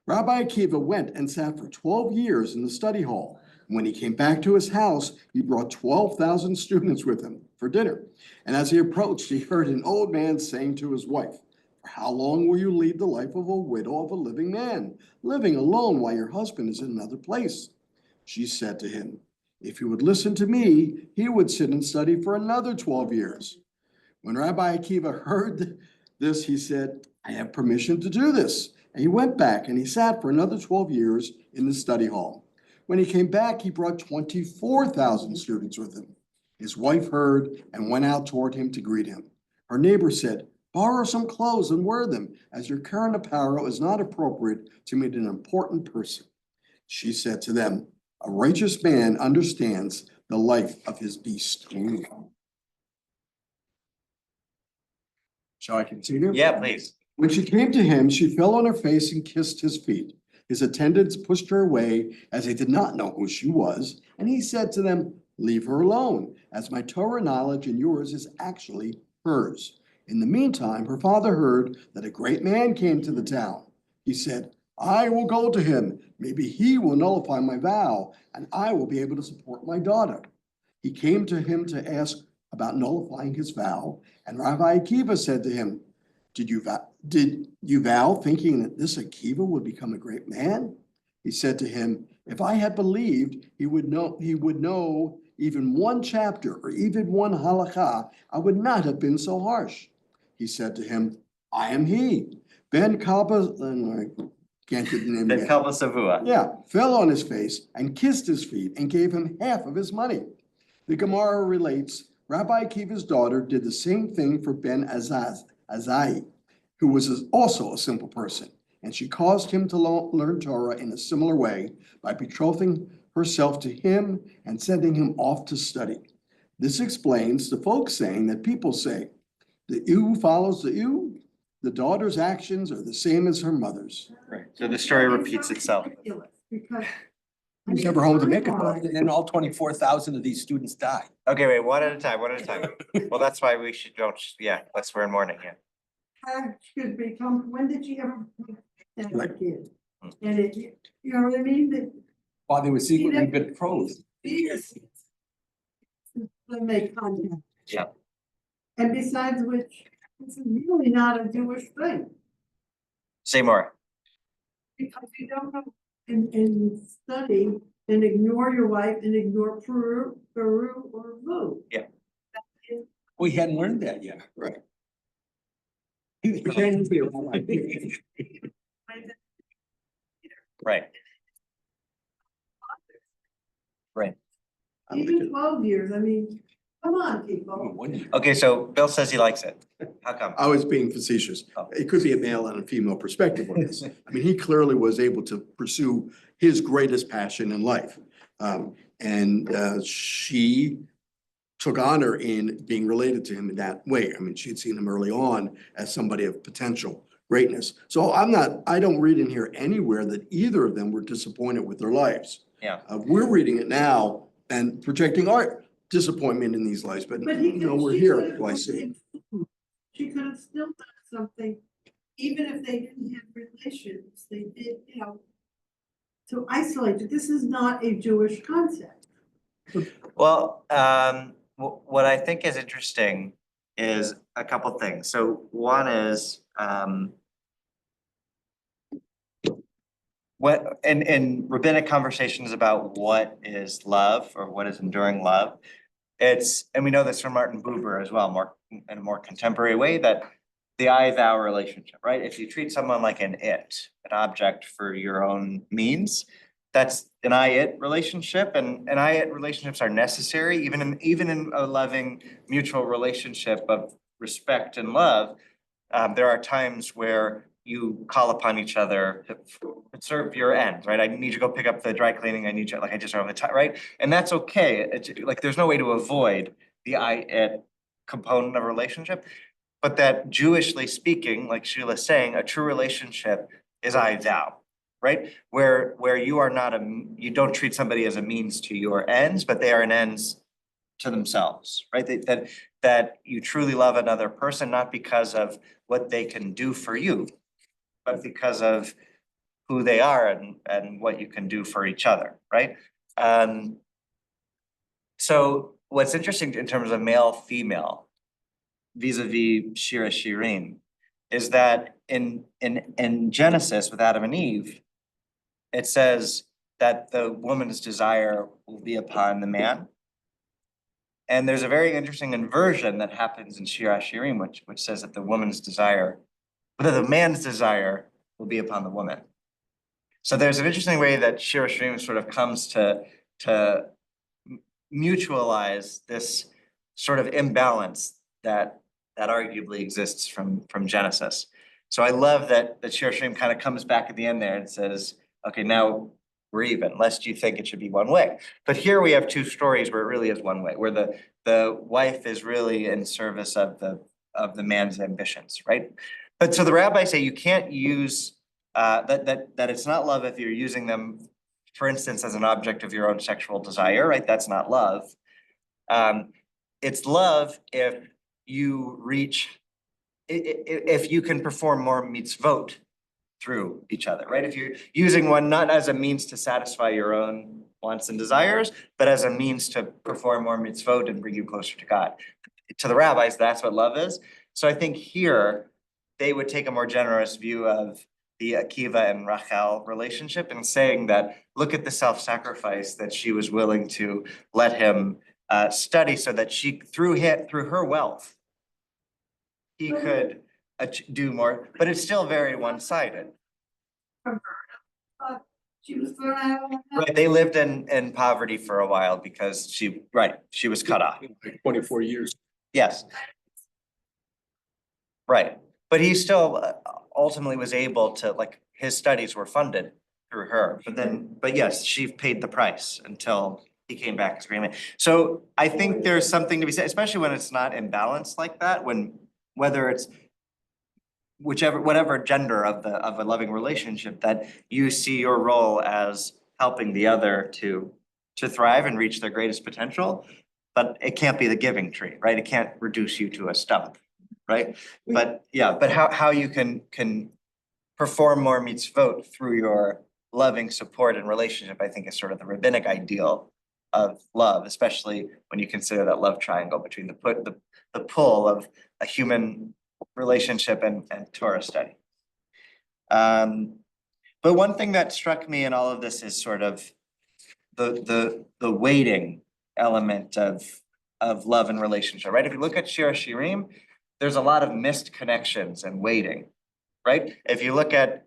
Speaker 3: Rabbi Akiva went and sat for 12 years in the study hall. When he came back to his house, he brought 12,000 students with him for dinner. And as he approached, he heard an old man saying to his wife, "For how long will you lead the life of a widow of a living man, living alone while your husband is in another place?" She said to him, "If he would listen to me, he would sit and study for another 12 years. When Rabbi Akiva heard this, he said, "I have permission to do this." And he went back and he sat for another 12 years in the study hall. When he came back, he brought 24,000 students with him. His wife heard and went out toward him to greet him. Her neighbor said, "Borrow some clothes and wear them, as your current apparel is not appropriate to meet an important person." She said to them, "A righteous man understands the life of his beast." Shall I continue?
Speaker 1: Yeah, please.
Speaker 3: When she came to him, she fell on her face and kissed his feet. His attendants pushed her away, as they did not know who she was, and he said to them, "Leave her alone, as my Torah knowledge and yours is actually hers." In the meantime, her father heard that a great man came to the town. He said, "I will go to him. Maybe he will nullify my vow, and I will be able to support my daughter." He came to him to ask about nullifying his vow, and Rabbi Akiva said to him, Did you vow thinking that this Akiva would become a great man?" He said to him, "If I had believed he would know even one chapter or even one halakha, I would not have been so harsh." He said to him, "I am he." Ben Kalba, I can't get the name
Speaker 1: Ben
Speaker 3: again.
Speaker 1: Kabla Savua.
Speaker 3: Yeah, fell on his face and kissed his feet and gave him half of his money. The Gemara relates, Rabbi Akiva's daughter did the same thing for Ben Azai, who was also a simple person, and she caused him to learn Torah in a similar way by betrothing herself to him and sending him off to study. This explains the folk saying that people say, "The ewe follows the ewe." The daughter's actions are the same as her mother's.
Speaker 1: Right. So the story
Speaker 4: It's
Speaker 1: repeats
Speaker 4: so
Speaker 1: itself.
Speaker 4: ridiculous, because
Speaker 2: He was never home to make it, and then all 24,000 of these students died.
Speaker 1: Okay, wait, one at a time, one at a time. Well, that's why we should don't, yeah, let's wear mourning, yeah.
Speaker 4: Excuse me, Tom, when did you ever have a
Speaker 3: Like-
Speaker 4: kid? And it, you know what I mean, that
Speaker 2: While they were secretly betrothed.
Speaker 4: these. They make contact.
Speaker 1: Yeah.
Speaker 4: And besides which, this is really not a Jewish thing,
Speaker 1: Say more.
Speaker 4: because you don't know, and study and ignore your wife and ignore Peru or Vu.
Speaker 1: Yeah.
Speaker 2: We hadn't learned that yet.
Speaker 3: Right.
Speaker 2: He pretended to be a rabbi.
Speaker 1: Right. Right.
Speaker 4: Even 12 years, I mean, come on, people.
Speaker 1: Okay, so Bill says he likes it. How come?
Speaker 3: I was being facetious.
Speaker 1: Oh.
Speaker 3: It could be a male and a female perspective on this. I mean, he clearly was able to pursue his greatest passion in life. She took honor in being related to him in that way. I mean, she'd seen him early on as somebody of potential greatness. So I don't read in here anywhere that either of them were disappointed with their lives.
Speaker 1: Yeah.
Speaker 3: We're reading it now and projecting our disappointment in these lives, but
Speaker 4: But he
Speaker 3: you know,
Speaker 4: could-
Speaker 3: we're
Speaker 4: she
Speaker 3: here,
Speaker 4: could have
Speaker 3: so I
Speaker 4: done
Speaker 3: see.
Speaker 4: something. She could have still done something, even if they didn't have relations, they did, you know, to isolate it. This is not a Jewish concept.
Speaker 1: Well, what I think is interesting is a couple things. So one is, what, in rabbinic conversations about what is love or what is enduring love, it's, and we know this from Martin Buber as well, more in a more contemporary way, that the I-thou relationship, right? If you treat someone like an object for your own means, that's an I-it relationship, and I-it relationships are necessary, even in a loving mutual relationship of respect and love. There are times where you call upon each other to serve your ends, right? I need you to go pick up the dry cleaning. I need you, like I just don't have the time, right? And that's okay. It's like there's no way to avoid the I-it component of a relationship, but that Jewishly speaking, like Sheila's saying, a true relationship is I-thou, right? Where you are not you don't treat somebody as a means to your ends, but they are an ends to themselves, right? That you truly love another person, not because of what they can do for you, but because of who they are and what you can do for each other, right? So what's interesting in terms of male, female, vis-a-vis Shira Shirim, is that in Genesis with Adam and Eve, it says that the woman's desire will be upon the man. And there's a very interesting inversion that happens in Shira Shirim, which says that the woman's desire, that the man's desire will be upon the woman. So there's an interesting way that Shira Shirim sort of comes to mutualize this sort of imbalance that arguably exists from Genesis. So I love that Shira Shirim kind of comes back at the end there and says, okay, now we're even, lest you think it should be one way. But here we have two stories where it really is one way, where the wife is really in service of the man's ambitions, right? But so the rabbis say you can't use that it's not love if you're using them, for instance, as an object of your own sexual desire, right? That's not love. It's love if you if you can perform more mitzvot through each other, right? If you're using one not as a means to satisfy your own wants and desires, but as a means to perform more mitzvot and bring you closer to God. To the rabbis, that's what love is. So I think here they would take a more generous view of the Akiva and Rachel relationship and saying that, look at the self-sacrifice that she was willing to let him study so that she, through her wealth, he could do more, but it's still very one-sided.
Speaker 4: She was thrown out of the house.
Speaker 1: Right, they lived in poverty for a while because she was cut off.
Speaker 2: 24 years.
Speaker 1: Yes. Right, but he still ultimately was able to, like, his studies were funded through her, but yes, she paid the price until he came back as agreement. So I think there's something to be said, especially when it's not imbalanced like that, whether it's whatever gender of a loving relationship, that you see your role as helping the other to thrive and reach their greatest potential, but it can't be the giving tree, right? It can't reduce you to a stump, right? But yeah, but how you can perform more mitzvot through your loving support and relationship, I think is sort of the rabbinic ideal of love, especially when you consider that love triangle between the pull of a human relationship and Torah study. But one thing that struck me in all of this is sort of the waiting element of love and relationship, right? If you look at Shira Shirim, there's a lot of missed connections and waiting, right? If you look at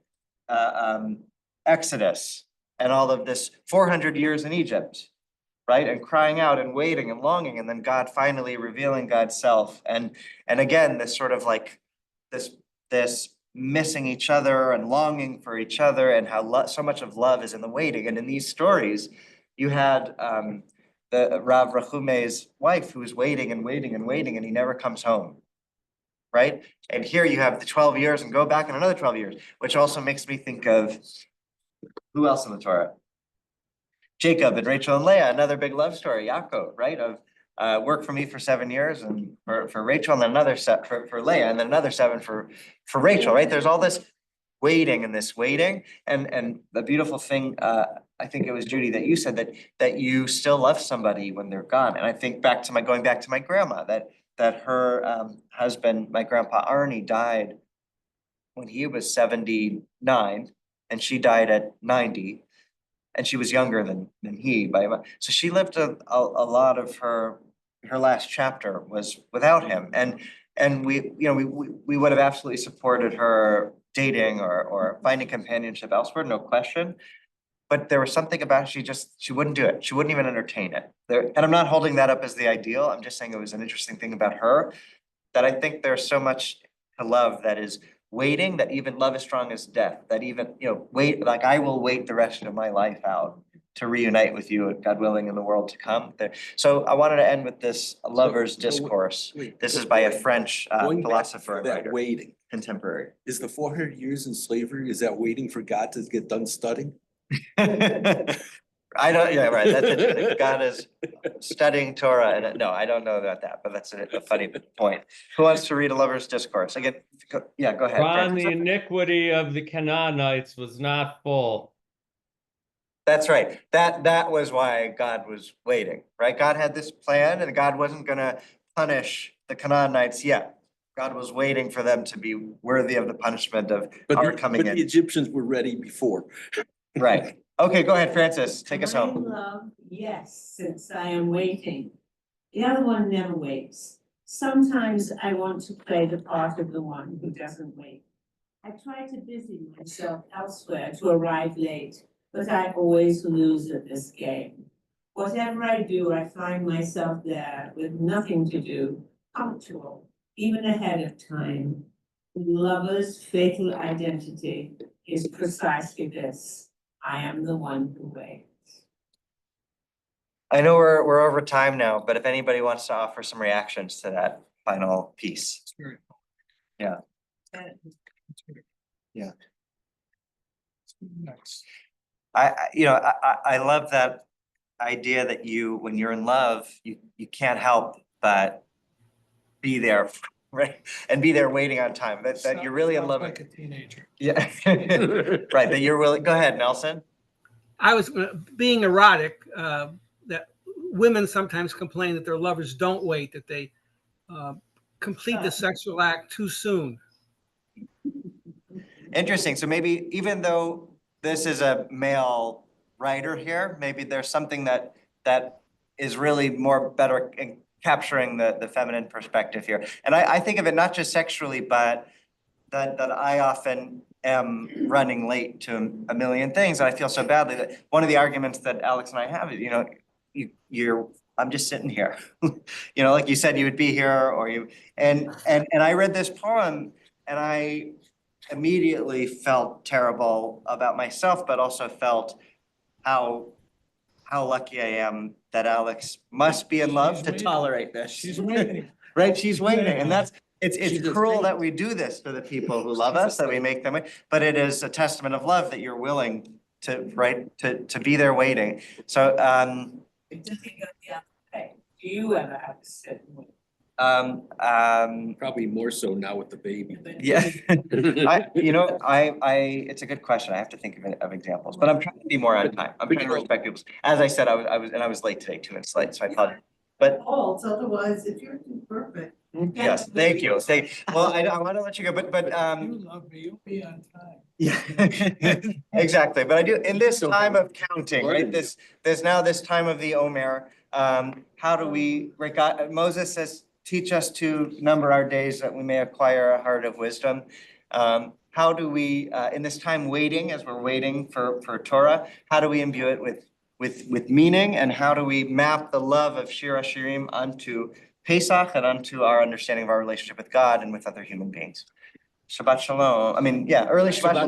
Speaker 1: Exodus and all of this 400 years in Egypt, right? And crying out and waiting and longing, and then God finally revealing God's self. And again, this sort of like this missing each other and longing for each other, and how so much of love is in the waiting. And in these stories, you had the Rav Rachume's wife who is waiting and waiting and waiting, and he never comes home, right? And here you have the 12 years and go back in another 12 years, which also makes me think of who else in the Torah? Jacob and Rachel and Leah, another big love story, Yaakov, right? Of work for me for 7 years and for Rachel, and then another set for Leah, and then another 7 for Rachel, right? There's all this waiting and this waiting, and the beautiful thing, I think it was Judy that you said that you still love somebody when they're gone. And I think going back to my grandma, that her husband, my grandpa Arnie, died when he was 79 and she died at 90. And she was younger than he so she lived a lot of her last chapter was without him. And we would have absolutely supported her dating or finding companionship elsewhere, no question. but there was something about it, she wouldn't do it. She wouldn't even entertain it. And I'm not holding that up as the ideal. I'm just saying it was an interesting thing about her, that I think there's so much to love that is waiting, that even love is strong as death, that even, wait, like I will wait the rest of my life out to reunite with you, God willing, in the world to come. So I wanted to end with this lover's discourse. This is by a French philosopher and writer,
Speaker 2: Waiting,
Speaker 1: contemporary.
Speaker 2: is the 400 years in slavery, is that waiting for God to get done studying?
Speaker 1: I don't, yeah, right, that's interesting. God is studying Torah, and no, I don't know about that, but that's a funny point. Who wants to read a lover's discourse? Again, go ahead.
Speaker 8: Ron, the
Speaker 1: Francis.
Speaker 8: iniquity of the Canaanites was not full.
Speaker 1: That's right. That was why God was waiting, right? God had this plan and God wasn't gonna punish the Canaanites yet. God was waiting for them to be worthy of the punishment of our coming
Speaker 2: But the
Speaker 1: in.
Speaker 2: Egyptians were ready before.
Speaker 1: Right. Okay, go ahead, Francis. Take us
Speaker 9: My
Speaker 1: home.
Speaker 9: love, yes, since I am waiting. The other one never waits. Sometimes I want to play the part of the one who doesn't wait. I try to busy myself elsewhere to arrive late, but I always lose at this game. Whatever I do, I find myself there with nothing to do, punctual, even ahead of time. The lover's fatal identity is precisely this: I am the one who waits.
Speaker 1: I know we're over time now, but if anybody wants to offer some reactions to that final piece.
Speaker 7: It's very.
Speaker 1: Yeah.
Speaker 7: It's very-
Speaker 1: Yeah.
Speaker 7: It's nice.
Speaker 1: I love that idea that when you're in love, you can't help but be there, right? And be there waiting on time, that you're really in
Speaker 7: Sounds
Speaker 1: love.
Speaker 7: like a teenager.
Speaker 1: Yeah, right, that you're willing, go ahead, Nelson.
Speaker 6: I was being erotic, that women sometimes complain that their lovers don't wait, that they complete the sexual act too soon.
Speaker 1: Interesting, so maybe even though this is a male writer here, maybe there's something that is really more better in capturing the feminine perspective here. And I think of it not just sexually, but that I often am running late to a million things, and I feel so badly that one of the arguments that Alex and I have is, I'm just sitting here. Like you said, you would be here, or and I read this poem and I immediately felt terrible about myself, but also felt how lucky I am that Alex must be in love
Speaker 7: She's
Speaker 1: to
Speaker 7: waiting.
Speaker 1: tolerate this.
Speaker 7: She's waiting.
Speaker 1: Right, she's waiting, and
Speaker 7: waiting.
Speaker 1: it's
Speaker 2: She's
Speaker 1: cruel that
Speaker 2: waiting.
Speaker 1: we do this to the people who love us, that we make them wait, but it is a testament of love that you're willing to be there waiting. So,
Speaker 9: It doesn't go the other way. Do you ever have to sit and wait?
Speaker 2: Probably more so now with the baby.
Speaker 1: yeah. It's a good question. I have to think of examples, but I'm trying to be more on time. I'm trying to respect people's, as I said, I was late today, 2 minutes late, so I apologize. But
Speaker 4: Faults, otherwise, if you're too perfect.
Speaker 1: yes, thank you. Well, I want to let you go, but
Speaker 7: You love me, you'll be on time.
Speaker 1: yeah, exactly. But I do, in this time of counting, right? There's now this time of the Omer. How do we, right, God, Moses says, teach us to number our days that we may acquire a heart of wisdom. How do we, in this time waiting, as we're waiting for Torah, how do we imbue it with meaning, and how do we map the love of Shir Hashirim onto Pesach and onto our understanding of our relationship with God and with other human beings? Shabbat Shalom. Early Shabbat Shalom.